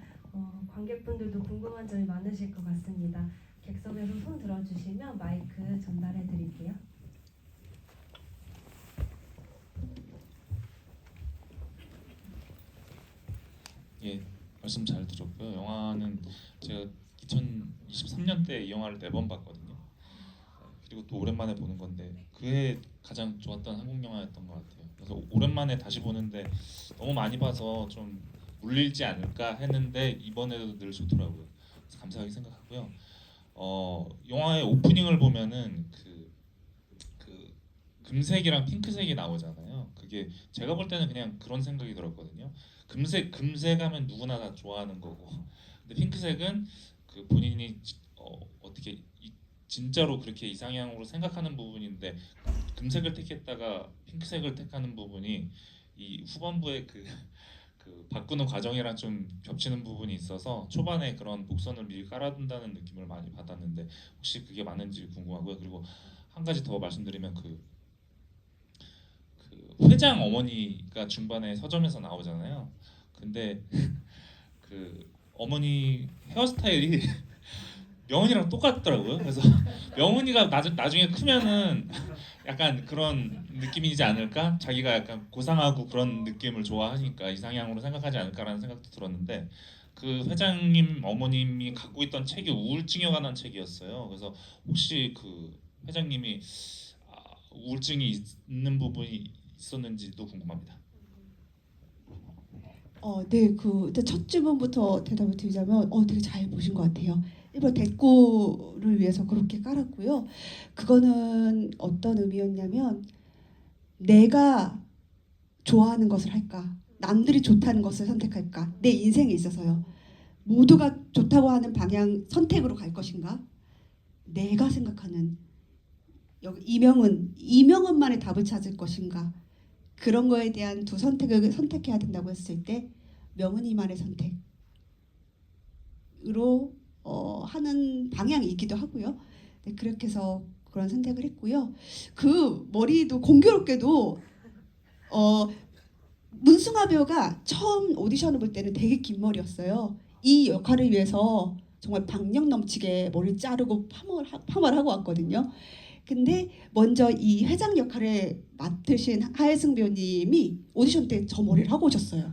관객분들도 궁금한 점이 많으실 것 같습니다. 객석에서 손 들어주시면 마이크 전달해 드릴게요. 예, 말씀 잘 들었고요. 영화는 제가 2023년때 이 영화를 4번 봤거든요. 그리고 또 오랜만에 보는 건데 그해 가장 좋았던 한국 영화였던 것 같아요. 그래서 오랜만에 다시 보는데 너무 많이 봐서 좀 물릴지 않을까 했는데 이번에도 늘 좋더라고요. 그래서 감사하게 생각하고요. 영화의 오프닝을 보면은 그 금색이랑 핑크색이 나오잖아요. 그게 제가 볼 때는 그냥 그런 생각이 들었거든요. 금색하면 누구나 다 좋아하는 거고, 근데 핑크색은 그 본인이 어떻게 진짜로 그렇게 이상향으로 생각하는 부분인데 금색을 택했다가 핑크색을 택하는 부분이 이 후반부의 그 바꾸는 과정이랑 좀 겹치는 부분이 있어서 초반에 그런 복선을 미리 깔아둔다는 느낌을 많이 받았는데 혹시 그게 맞는지 궁금하고요. 그리고 한 가지 더 말씀드리면 그 회장 어머니가 중반에 서점에서 나오잖아요. 근데 그 어머니 헤어스타일이 명은이랑 똑같더라고요. 그래서 명은이가 나중에 크면은 약간 그런 느낌이지 않을까? 자기가 약간 고상하고 그런 느낌을 좋아하니까 이상향으로 생각하지 않을까라는 생각도 들었는데 그 회장님 어머님이 갖고 있던 책이 우울증에 관한 책이었어요. 그래서 혹시 그 회장님이 우울증이 있는 부분이 있었는지도 궁금합니다. 네, 일단 첫 질문부터 대답을 드리자면, 되게 잘 보신 것 같아요. 일본 대꾸를 위해서 그렇게 깔았고요. 그거는 어떤 의미였냐면, 내가 좋아하는 것을 할까? 남들이 좋다는 것을 선택할까? 내 인생에 있어서요. 모두가 좋다고 하는 방향 선택으로 갈 것인가? 내가 생각하는 여기 이명은만의 답을 찾을 것인가? 그런 거에 대한 두 선택을 선택해야 된다고 했을 때 명은이만의 선택으로 하는 방향이기도 하고요. 네, 그렇게 해서 그런 선택을 했고요. 그 머리도 공교롭게도 문승아 배우가 처음 오디션을 볼 때는 되게 긴 머리였어요. 이 역할을 위해서 정말 박력 넘치게 머리를 자르고 파마를 하고 왔거든요. 근데 먼저 이 회장 역할을 맡으신 하혜승 배우님이 오디션 때 저 머리를 하고 오셨어요.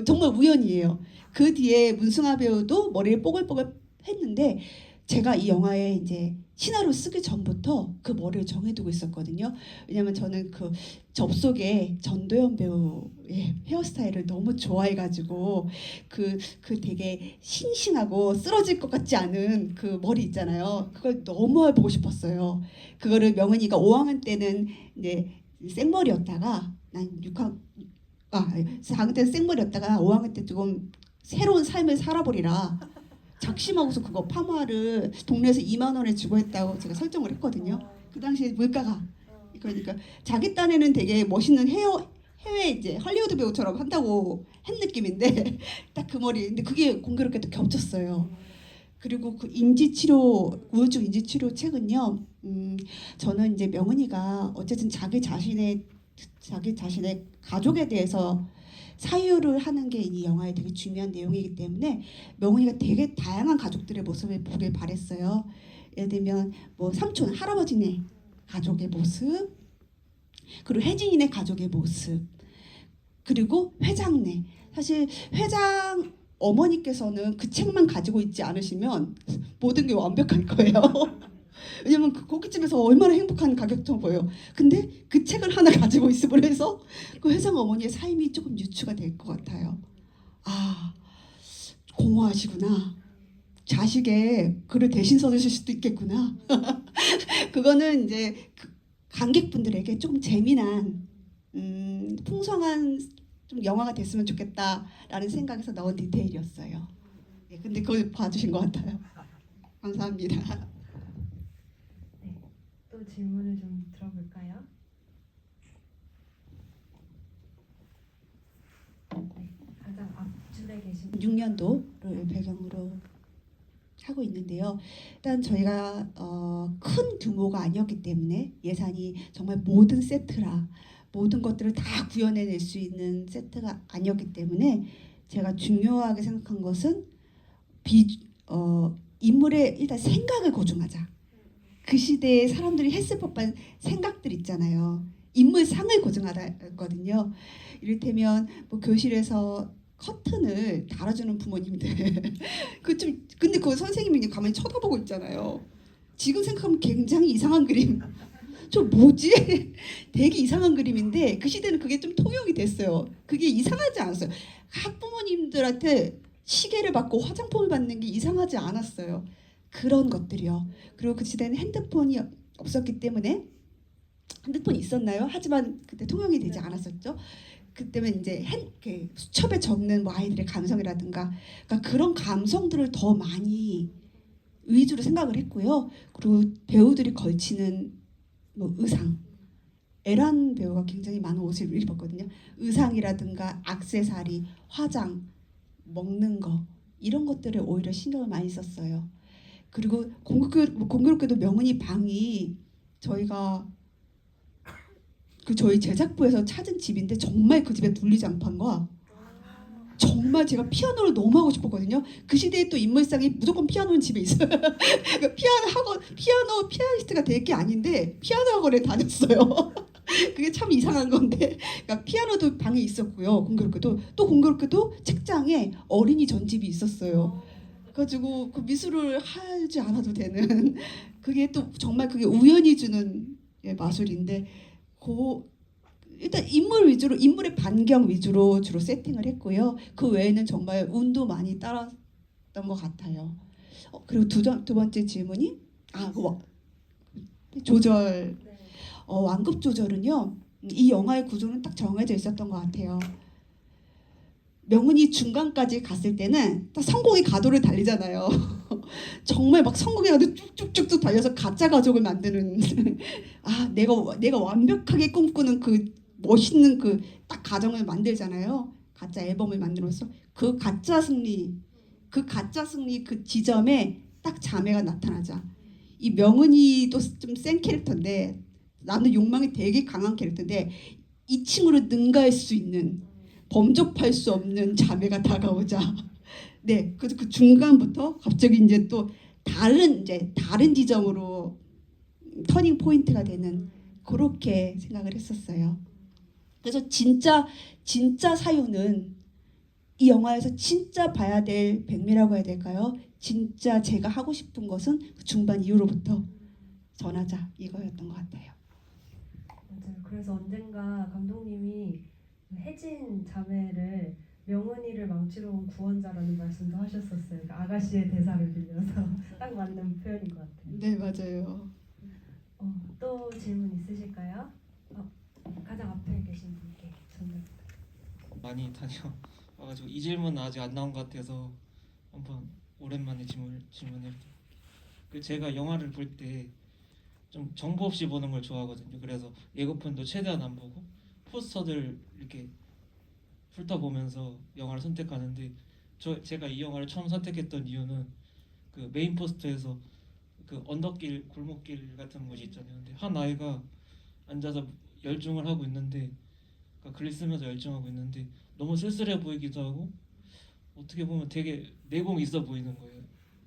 정말 우연이에요. 그 뒤에 문승아 배우도 머리를 뽀글뽀글 했는데 제가 이 영화에 이제 시나리오 쓰기 전부터 그 머리를 정해두고 있었거든요. 왜냐면 저는 그 접속에 전도연 배우의 헤어스타일을 너무 좋아해가지고 그 되게 싱싱하고 쓰러질 것 같지 않은 그 머리 있잖아요. 그걸 너무 해보고 싶었어요. 그거를 명은이가 5학년 때는 이제 생머리였다가 난 4학년 때는 생머리였다가 5학년 때 조금 새로운 삶을 살아보리라 작심하고서 그거 파마를 동네에서 2만 원에 주고 했다고 제가 설정을 했거든요. 그 당시에 물가가 그러니까 자기 딴에는 되게 멋있는 해외 이제 할리우드 배우처럼 한다고 한 느낌인데 딱 그 머리 근데 그게 공교롭게도 겹쳤어요. 그리고 그 우울증 인지치료 책은요. 저는 이제 명은이가 어쨌든 자기 자신의 가족에 대해서 사유를 하는 게 이 영화에 되게 중요한 내용이기 때문에 명은이가 되게 다양한 가족들의 모습을 보길 바랬어요. 예를 들면 뭐 삼촌, 할아버지네 가족의 모습, 그리고 혜진이네 가족의 모습, 그리고 회장네. 사실 회장 어머니께서는 그 책만 가지고 있지 않으시면 모든 게 완벽할 거예요. 왜냐면 그 고깃집에서 얼마나 행복한 가격처럼 보여요. 근데 그 책을 하나 가지고 있음으로 해서 그 회장 어머니의 삶이 조금 유추가 될 것 같아요. 아, 공허하시구나. 자식의 글을 대신 써주실 수도 있겠구나. 그거는 이제 그 관객분들에게 조금 재미난 풍성한 좀 영화가 됐으면 좋겠다라는 생각에서 넣은 디테일이었어요. 예, 근데 그걸 봐주신 것 같아요. 감사합니다. 또 질문을 좀 들어볼까요? 네, 가장 앞줄에 계신 6년도를 배경으로 하고 있는데요. 일단 저희가 큰 규모가 아니었기 때문에 예산이 정말 모든 세트라 모든 것들을 다 구현해낼 수 있는 세트가 아니었기 때문에 제가 중요하게 생각한 것은 인물의 일단 생각을 고증하자. 그 시대에 사람들이 했을 법한 생각들 있잖아요. 인물상을 고증하거든요. 이를테면 뭐 교실에서 커튼을 달아주는 부모님들 근데 그 선생님이 가만히 쳐다보고 있잖아요. 지금 생각하면 굉장히 이상한 그림. 저 뭐지? 되게 이상한 그림인데 그 시대는 그게 좀 통용이 됐어요. 그게 이상하지 않았어요. 학부모님들한테 시계를 받고 화장품을 받는 게 이상하지 않았어요. 그런 것들이요. 그리고 그 시대는 핸드폰이 없었기 때문에 핸드폰이 있었나요? 하지만 그때 통용이 되지 않았었죠. 그때면 이제 수첩에 적는 뭐 아이들의 감성이라든가 그러니까 그런 감성들을 더 많이 위주로 생각을 했고요. 그리고 배우들이 걸치는 뭐 의상, 에란 배우가 굉장히 많은 옷을 입었거든요. 의상이라든가 액세서리, 화장, 먹는 거 이런 것들에 오히려 신경을 많이 썼어요. 그리고 공교롭게도 명은이 방이 저희가 저희 제작부에서 찾은 집인데 정말 그 집에 둘리장판과 정말 제가 피아노를 너무 하고 싶었거든요. 그 시대에 또 인물상이 무조건 피아노는 집에 있어요. 그러니까 피아니스트가 될 게 아닌데 피아노 학원에 다녔어요. 그게 참 이상한 건데 그러니까 피아노도 방에 있었고요. 공교롭게도 책장에 어린이 전집이 있었어요. 그래가지고 그 미술을 하지 않아도 되는 그게 또 정말 그게 우연히 주는 마술인데 일단 인물의 반경 위주로 주로 세팅을 했고요. 그 외에는 정말 운도 많이 따랐던 것 같아요. 그리고 두 번째 질문이 조절. 완급 조절은요. 이 영화의 구조는 딱 정해져 있었던 것 같아요. 명은이 중간까지 갔을 때는 딱 성공의 가도를 달리잖아요. 정말 막 성공의 가도 쭉쭉쭉쭉 달려서 가짜 가족을 만드는 아 내가 완벽하게 꿈꾸는 그 멋있는 그 딱 가정을 만들잖아요. 가짜 앨범을 만들어서 그 가짜 승리 그 지점에 딱 자매가 나타나자. 이 명은이도 좀 센 캐릭터인데 나는 욕망이 되게 강한 캐릭터인데 이 친구를 능가할 수 있는 범접할 수 없는 자매가 다가오자. 네, 그래서 그 중간부터 갑자기 이제 또 다른 지점으로 터닝 포인트가 되는 그렇게 생각을 했었어요. 그래서 진짜 사유는 이 영화에서 진짜 봐야 될 백미라고 해야 될까요? 진짜 제가 하고 싶은 것은 그 중반 이후로부터 전하자 이거였던 것 같아요. 맞아요. 그래서 언젠가 감독님이 혜진 자매를 명은이를 망치러 온 구원자라는 말씀도 하셨었어요. 그러니까 아가씨의 대사를 빌려서 딱 맞는 표현인 것 같아요. 네, 맞아요. 또 질문 있으실까요? 가장 앞에 계신 분께 전달. 많이 다녀와가지고 이 질문은 아직 안 나온 것 같아서 한번 오랜만에 질문해볼게요. 그 제가 영화를 볼 때 좀 정보 없이 보는 걸 좋아하거든요. 그래서 예고편도 최대한 안 보고 포스터들 이렇게 훑어보면서 영화를 선택하는데 제가 이 영화를 처음 선택했던 이유는 그 메인 포스터에서 그 언덕길 골목길 같은 곳이 있잖아요. 근데 한 아이가 앉아서 열중을 하고 있는데 그러니까 글을 쓰면서 열중하고 있는데 너무 쓸쓸해 보이기도 하고 어떻게 보면 되게 내공이 있어 보이는 거예요.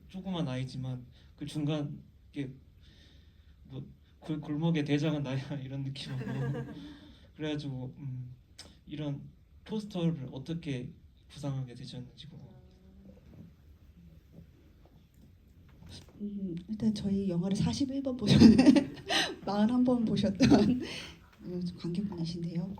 조그만 아이지만 그 중간 이게 뭐 골목의 대장은 나야 이런 느낌으로 그래가지고 이런 포스터를 어떻게 구상하게 되셨는지 궁금해요. 일단 저희 영화를 41번 보셨네. 41번 보셨던 관객분이신데요.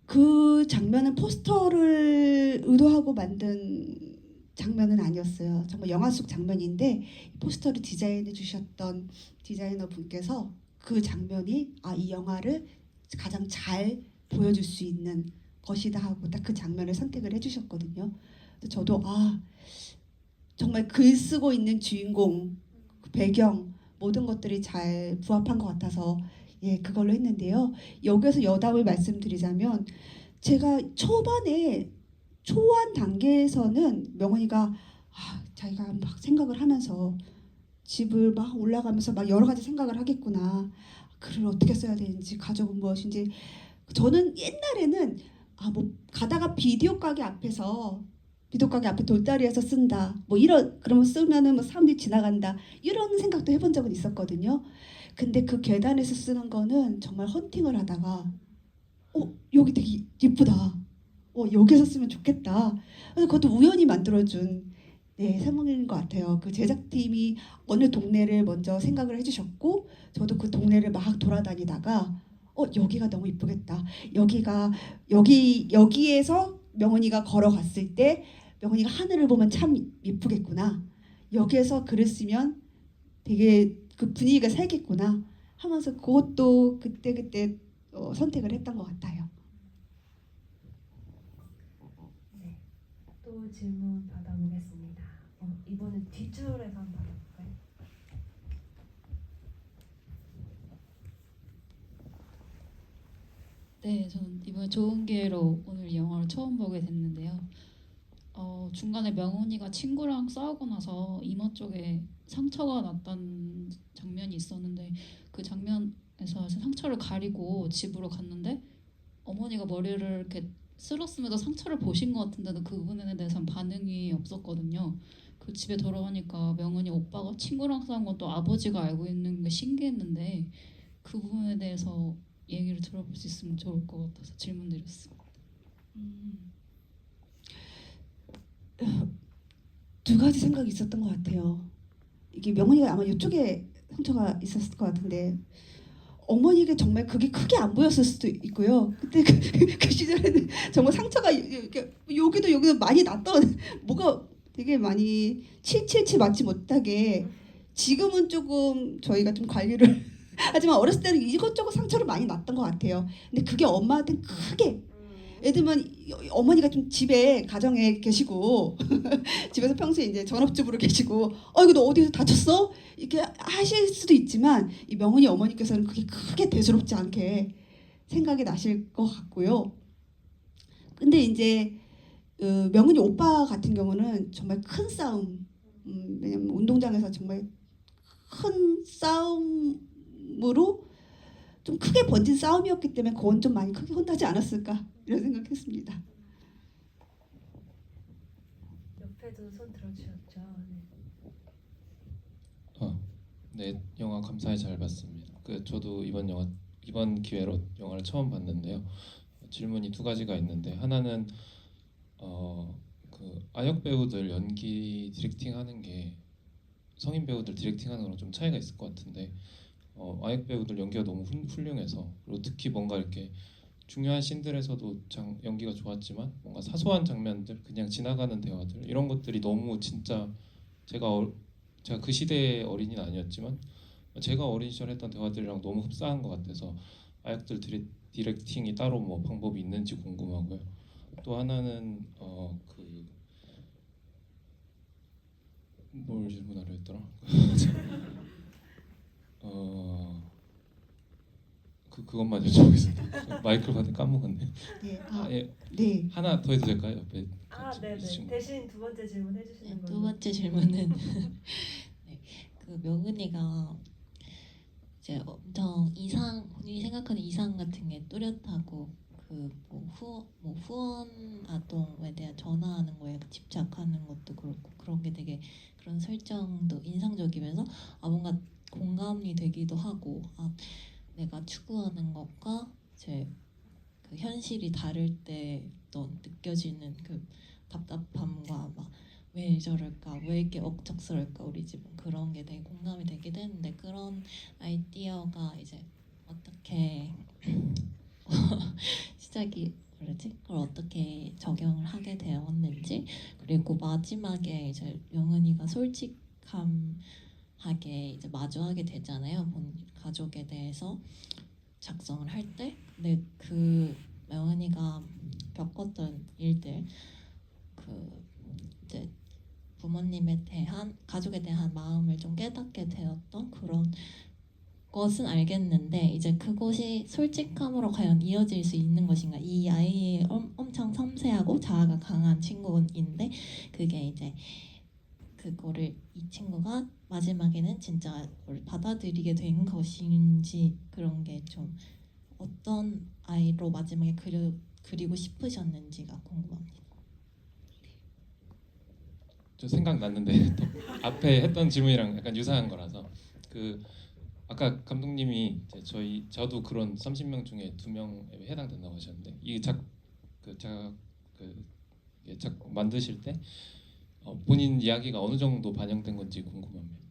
그 장면은 포스터를 의도하고 만든 장면은 아니었어요. 정말 영화 속 장면인데 포스터를 디자인해 주셨던 디자이너 분께서 그 장면이 이 영화를 가장 잘 보여줄 수 있는 것이다 하고 딱 그 장면을 선택을 해주셨거든요. 그래서 저도 정말 글 쓰고 있는 주인공, 그 배경 모든 것들이 잘 부합한 것 같아서 그걸로 했는데요. 여기서 여담을 말씀드리자면 제가 초반 단계에서는 명언이가 자기가 막 생각을 하면서 집을 막 올라가면서 막 여러 가지 생각을 하겠구나. 글을 어떻게 써야 되는지, 가족은 무엇인지. 저는 옛날에는 뭐 가다가 비디오 가게 앞에 돌다리에서 쓴다. 그러면 쓰면은 뭐 사람들이 지나간다. 이런 생각도 해본 적은 있었거든요. 근데 그 계단에서 쓰는 거는 정말 헌팅을 하다가 여기 되게 예쁘다. 여기서 쓰면 좋겠다. 그래서 그것도 우연히 만들어준 상황인 것 같아요. 그 제작팀이 어느 동네를 먼저 생각을 해주셨고 저도 그 동네를 막 돌아다니다가 여기가 너무 이쁘겠다. 여기에서 명은이가 걸어갔을 때 명은이가 하늘을 보면 참 예쁘겠구나. 여기에서 글을 쓰면 되게 그 분위기가 살겠구나 하면서 그것도 그때 선택을 했던 것 같아요. 네, 또 질문 받아보겠습니다. 이번엔 뒷줄에서 한번 받아볼까요? 네, 저는 이번에 좋은 기회로 오늘 이 영화를 처음 보게 됐는데요. 중간에 명훈이가 친구랑 싸우고 나서 이마 쪽에 상처가 났던 장면이 있었는데 그 장면에서 상처를 가리고 집으로 갔는데 어머니가 머리를 이렇게 쓸었으면서 상처를 보신 것 같은데도 그 부분에 대해서는 반응이 없었거든요. 그 집에 돌아오니까 명훈이 오빠가 친구랑 싸운 건 또 아버지가 알고 있는 게 신기했는데 그 부분에 대해서 얘기를 들어볼 수 있으면 좋을 것 같아서 질문드렸습니다. 두 가지 생각이 있었던 것 같아요. 이게 명훈이가 아마 이쪽에 상처가 있었을 것 같은데 어머니에게 정말 그게 크게 안 보였을 수도 있고요. 그때 그 시절에는 정말 상처가 이렇게 여기도 많이 났던 뭐가 되게 많이 칠칠치 맞지 못하게 지금은 조금 저희가 좀 관리를 하지만 어렸을 때는 이것저것 상처를 많이 났던 것 같아요. 근데 그게 엄마한테 크게 예를 들면 어머니가 좀 집에 가정에 계시고 집에서 평소에 이제 전업주부로 계시고 이거 너 어디서 다쳤어? 이렇게 하실 수도 있지만 이 명은이 어머니께서는 그게 크게 대수롭지 않게 생각이 나실 것 같고요. 근데 이제 명은이 오빠 같은 경우는 정말 큰 싸움, 왜냐면 운동장에서 정말 큰 싸움으로 좀 크게 번진 싸움이었기 때문에 그건 좀 많이 크게 혼나지 않았을까 이런 생각했습니다. 옆에도 손 들어주셨죠. 네. 네, 영화 감사히 잘 봤습니다. 저도 이번 기회로 영화를 처음 봤는데요. 질문이 두 가지가 있는데 하나는 그 아역 배우들 연기 디렉팅하는 게 성인 배우들 디렉팅하는 거랑 좀 차이가 있을 것 같은데 아역 배우들 연기가 너무 훌륭해서 그리고 특히 뭔가 이렇게 중요한 씬들에서도 연기가 좋았지만 뭔가 사소한 장면들 그냥 지나가는 대화들 이런 것들이 너무 진짜 제가 그 시대의 어린이는 아니었지만 제가 어린 시절 했던 대화들이랑 너무 흡사한 것 같아서 아역들 디렉팅이 따로 뭐 방법이 있는지 궁금하고요. 또 하나는 뭘 질문하려 했더라? 그것만 여쭤보겠습니다. 마이크를 받을 까먹었네. 네, 예, 네. 하나 더 해도 될까요? 옆에 네네. 있으신 분. 대신 두 번째 질문 해주시는 네, 걸로. 두 번째 질문은 네, 그 명은이가 이제 엄청 본인이 생각하는 이상 같은 게 뚜렷하고 그 뭐 후원 아동에 대한 전화하는 거에 집착하는 것도 그렇고 그런 게 되게 그런 설정도 인상적이면서 뭔가 공감이 되기도 하고 내가 추구하는 것과 제 그 현실이 다를 때 어떤 느껴지는 그 답답함과 막 왜 저럴까 왜 이렇게 억척스러울까 우리 집은 그런 게 되게 공감이 되기도 했는데 그런 아이디어가 이제 어떻게 시작이 그러지? 그걸 어떻게 적용을 하게 되었는지 그리고 마지막에 이제 명은이가 솔직함하게 이제 마주하게 되잖아요. 본 가족에 대해서 작성을 할 때 근데 그 명은이가 겪었던 일들 그 이제 부모님에 대한 가족에 대한 마음을 좀 깨닫게 되었던 그런 것은 알겠는데 이제 그것이 솔직함으로 과연 이어질 수 있는 것인가 이 아이의 엄청 섬세하고 자아가 강한 친구인데 그게 이제 그거를 이 친구가 마지막에는 진짜 그걸 받아들이게 된 것인지 그런 게 좀 어떤 아이로 마지막에 그리고 싶으셨는지가 궁금합니다. 저 생각났는데 또 앞에 했던 질문이랑 약간 유사한 거라서 아까 감독님이 이제 저도 그런 30명 중에 2명에 해당된다고 하셨는데 작품 만드실 때 본인 이야기가 어느 정도 반영된 건지 궁금합니다.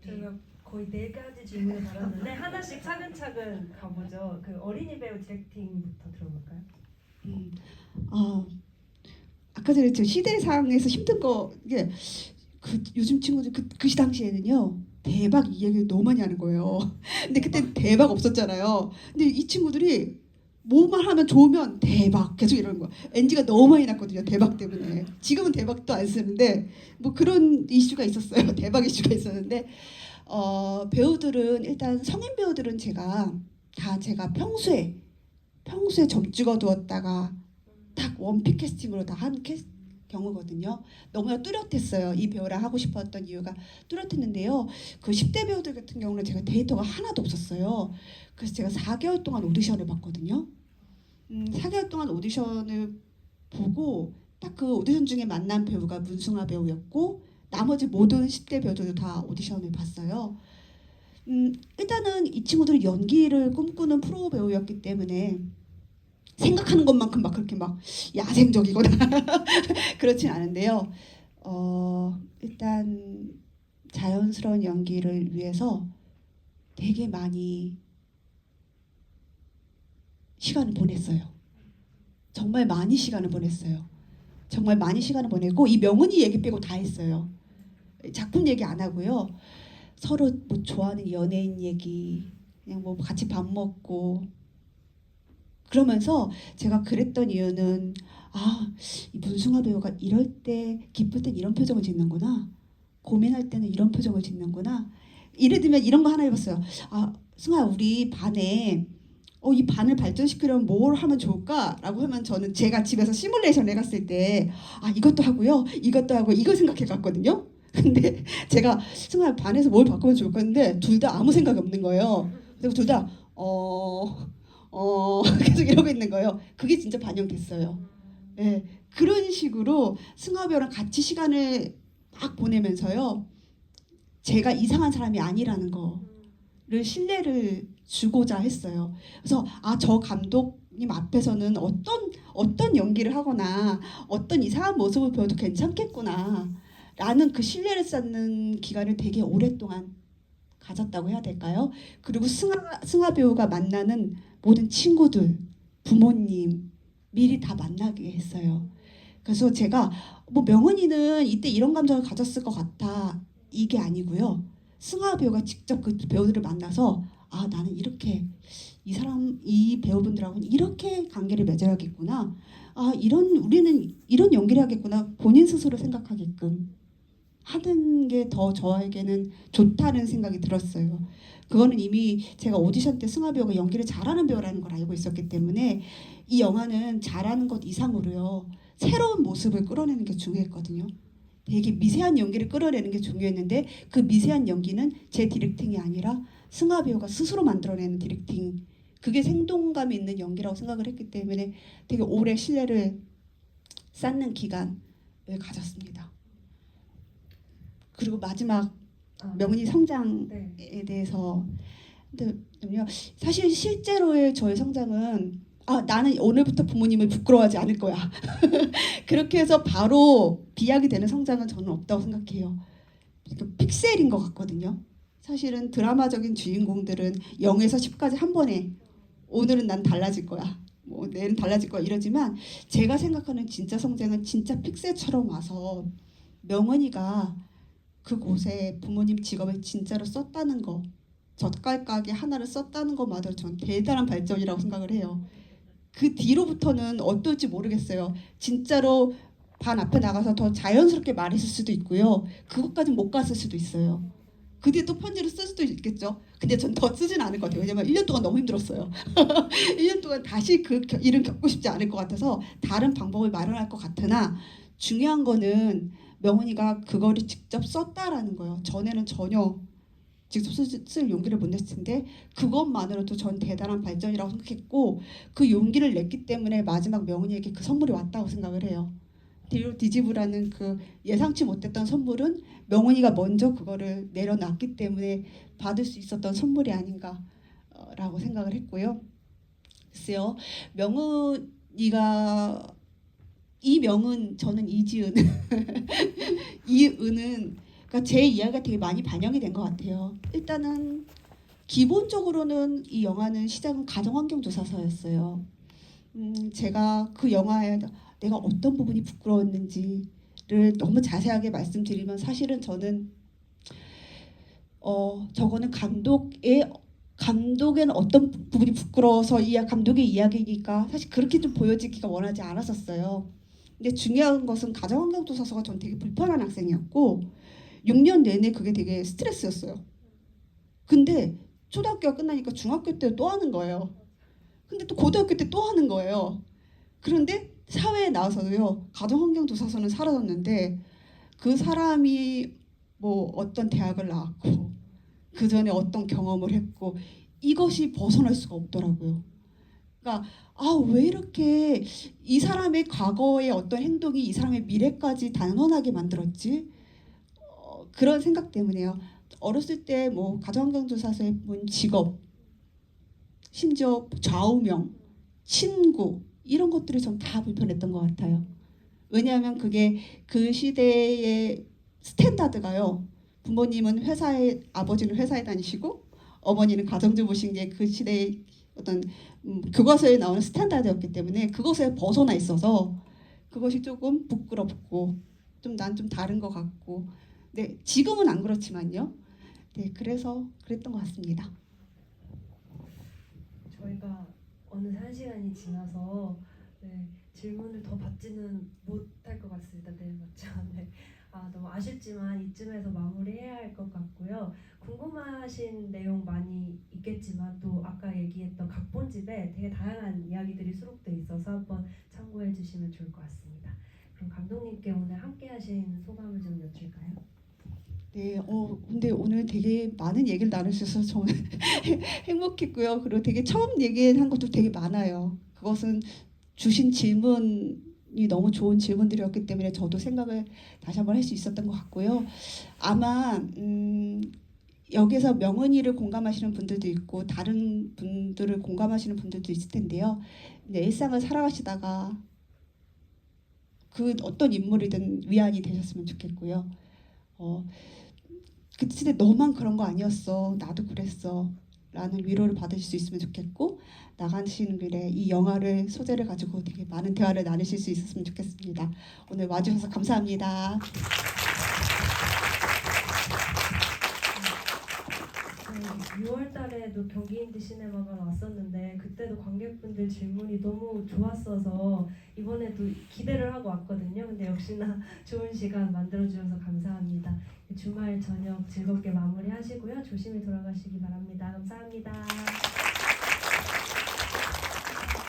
저희가 거의 4가지 질문을 받았는데 하나씩 차근차근 가보죠. 그 어린이 배우 디렉팅부터 들어볼까요? 아까 전에 저 시대상에서 힘든 거 이게 요즘 친구들 그 당시에는요 대박 이 얘기를 너무 많이 하는 거예요. 근데 그때 대박 없었잖아요. 근데 이 친구들이 뭐만 하면 좋으면 대박 계속 이러는 거야. NG가 너무 많이 났거든요. 대박 때문에. 지금은 대박도 안 쓰는데 뭐 그런 이슈가 있었어요. 대박 이슈가 있었는데 배우들은 일단 성인 배우들은 제가 평소에 점 찍어두었다가 딱 원픽 캐스팅으로 다 한 경우거든요. 너무나 뚜렷했어요. 이 배우랑 하고 싶었던 이유가 뚜렷했는데요. 그 10대 배우들 같은 경우는 제가 데이터가 하나도 없었어요. 그래서 제가 4개월 동안 오디션을 봤거든요. 4개월 동안 오디션을 보고 딱 그 오디션 중에 만난 배우가 문승아 배우였고 나머지 모든 10대 배우들도 다 오디션을 봤어요. 일단은 이 친구들은 연기를 꿈꾸는 프로 배우였기 때문에 생각하는 것만큼 막 그렇게 막 야생적이거나 그렇진 않은데요. 일단 자연스러운 연기를 위해서 되게 많이 시간을 보냈어요. 정말 많이 시간을 보냈어요. 정말 많이 시간을 보내고 이 명은이 얘기 빼고 다 했어요. 작품 얘기 안 하고요. 서로 뭐 좋아하는 연예인 얘기 그냥 뭐 같이 밥 먹고 그러면서 제가 그랬던 이유는 이 문승아 배우가 이럴 때 기쁠 땐 이런 표정을 짓는구나. 고민할 때는 이런 표정을 짓는구나. 예를 들면 이런 거 하나 해봤어요. 승아 우리 반에 이 반을 발전시키려면 뭘 하면 좋을까라고 하면 저는 제가 집에서 시뮬레이션 해갔을 때 이것도 하고요. 이것도 하고 이거 생각해 갔거든요. 근데 제가 승아 반에서 뭘 바꾸면 좋을까 했는데 둘 다 아무 생각이 없는 거예요. 그리고 둘 다 계속 이러고 있는 거예요. 그게 진짜 반영됐어요. 네, 그런 식으로 승아 배우랑 같이 시간을 막 보내면서요. 제가 이상한 사람이 아니라는 거를 신뢰를 주고자 했어요. 그래서 저 감독님 앞에서는 어떤 연기를 하거나 어떤 이상한 모습을 보여도 괜찮겠구나 라는 그 신뢰를 쌓는 기간을 되게 오랫동안 가졌다고 해야 될까요? 그리고 승아 배우가 만나는 모든 친구들, 부모님 미리 다 만나게 했어요. 그래서 제가 명은이는 이때 이런 감정을 가졌을 것 같아 이게 아니고요. 승아 배우가 직접 그 배우들을 만나서 나는 이렇게 이 배우분들하고는 이렇게 관계를 맺어야겠구나. 우리는 이런 연기를 하겠구나. 본인 스스로 생각하게끔 하는 게 더 저에게는 좋다는 생각이 들었어요. 그거는 이미 제가 오디션 때 승아 배우가 연기를 잘하는 배우라는 걸 알고 있었기 때문에 이 영화는 잘하는 것 이상으로요. 새로운 모습을 끌어내는 게 중요했거든요. 되게 미세한 연기를 끌어내는 게 중요했는데 그 미세한 연기는 제 디렉팅이 아니라 승아 배우가 스스로 만들어내는 디렉팅. 그게 생동감이 있는 연기라고 생각을 했기 때문에 되게 오래 신뢰를 쌓는 기간을 가졌습니다. 그리고 마지막 명은이 성장에 네. 대해서 근데요, 사실 실제로의 저의 성장은 나는 오늘부터 부모님을 부끄러워하지 않을 거야. 그렇게 해서 바로 비약이 되는 성장은 저는 없다고 생각해요. 픽셀인 것 같거든요. 사실은 드라마적인 주인공들은 0에서 10까지 한 번에 오늘은 난 달라질 거야. 내일은 달라질 거야 이러지만 제가 생각하는 진짜 성장은 진짜 픽셀처럼 와서 명은이가 그곳에 부모님 직업을 진짜로 썼다는 거, 젓갈 가게 하나를 썼다는 것만으로 저는 대단한 발전이라고 생각을 해요. 그 뒤로부터는 어떨지 모르겠어요. 진짜로 반 앞에 나가서 더 자연스럽게 말했을 수도 있고요. 그것까지 못 갔을 수도 있어요. 그 뒤에 또 편지를 쓸 수도 있겠죠. 근데 전 더 쓰진 않을 것 같아요. 왜냐면 1년 동안 너무 힘들었어요. 1년 동안 다시 그 일은 겪고 싶지 않을 것 같아서 다른 방법을 마련할 것 같으나 중요한 거는 명은이가 그거를 직접 썼다라는 거예요. 전에는 전혀 직접 쓸 용기를 못 냈을 텐데 그것만으로도 전 대단한 발전이라고 생각했고 그 용기를 냈기 때문에 마지막 명은이에게 그 선물이 왔다고 생각을 해요. 뒤로 뒤집으라는 그 예상치 못했던 선물은 명은이가 먼저 그거를 내려놨기 때문에 받을 수 있었던 선물이 아닌가라고 생각을 했고요. 글쎄요, 명은이가 이명은 저는 이지은 이은은 그러니까 제 이야기가 되게 많이 반영이 된 것 같아요. 일단은 기본적으로는 이 영화는 시작은 가정환경조사서였어요. 제가 그 영화에 내가 어떤 부분이 부끄러웠는지를 너무 자세하게 말씀드리면 사실은 저는 저거는 감독에는 어떤 부분이 부끄러워서 감독의 이야기니까 사실 그렇게 좀 보여지기가 원하지 않았었어요. 근데 중요한 것은 가정환경조사서가 전 되게 불편한 학생이었고 6년 내내 그게 되게 스트레스였어요. 근데 초등학교가 끝나니까 중학교 때 또 하는 거예요. 근데 또 고등학교 때 또 하는 거예요. 그런데 사회에 나와서도요. 가정환경조사서는 사라졌는데 그 사람이 어떤 대학을 나왔고 그 전에 어떤 경험을 했고 이것이 벗어날 수가 없더라고요. 그러니까 왜 이렇게 이 사람의 과거의 어떤 행동이 이 사람의 미래까지 단언하게 만들었지? 그런 생각 때문에요. 어렸을 때 가정환경조사서에 본 직업, 심지어 좌우명, 친구 이런 것들이 전 다 불편했던 것 같아요. 왜냐하면 그게 그 시대의 스탠다드가요. 부모님은 아버지는 회사에 다니시고 어머니는 가정주부신 게 그 시대의 어떤 교과서에 나오는 스탠다드였기 때문에 그것에 벗어나 있어서 그것이 조금 부끄럽고 난 좀 다른 것 같고 네, 지금은 안 그렇지만요. 네, 그래서 그랬던 것 같습니다. 저희가 어느새 1시간이 지나서 네, 질문을 더 받지는 못할 것 같습니다. 네, 맞죠? 네. 너무 아쉽지만 이쯤에서 마무리해야 할 것 같고요. 궁금하신 내용 많이 있겠지만 또 아까 얘기했던 각본집에 되게 다양한 이야기들이 수록돼 있어서 한번 참고해 주시면 좋을 것 같습니다. 그럼 감독님께 오늘 함께 하신 소감을 좀 여쭐까요? 네, 근데 오늘 되게 많은 얘기를 나누셔서 저는 행복했고요. 그리고 되게 처음 얘기한 것도 되게 많아요. 그것은 주신 질문이 너무 좋은 질문들이었기 때문에 저도 생각을 다시 한번 할 수 있었던 것 같고요. 아마 여기서 명은이를 공감하시는 분들도 있고 다른 분들을 공감하시는 분들도 있을 텐데요. 이제 일상을 살아가시다가 그 어떤 인물이든 위안이 되셨으면 좋겠고요. 그때 너만 그런 거 아니었어. 나도 그랬어. 라는 위로를 받으실 수 있으면 좋겠고 나가시는 길에 이 영화를 소재를 가지고 되게 많은 대화를 나누실 수 있었으면 좋겠습니다. 오늘 와주셔서 감사합니다. 6월 달에도 경기인디 시네마가 왔었는데 그때도 관객분들 질문이 너무 좋았어서 이번에도 기대를 하고 왔거든요. 근데 역시나 좋은 시간 만들어주셔서 감사합니다. 주말 저녁 즐겁게 마무리하시고요. 조심히 돌아가시기 바랍니다. 감사합니다.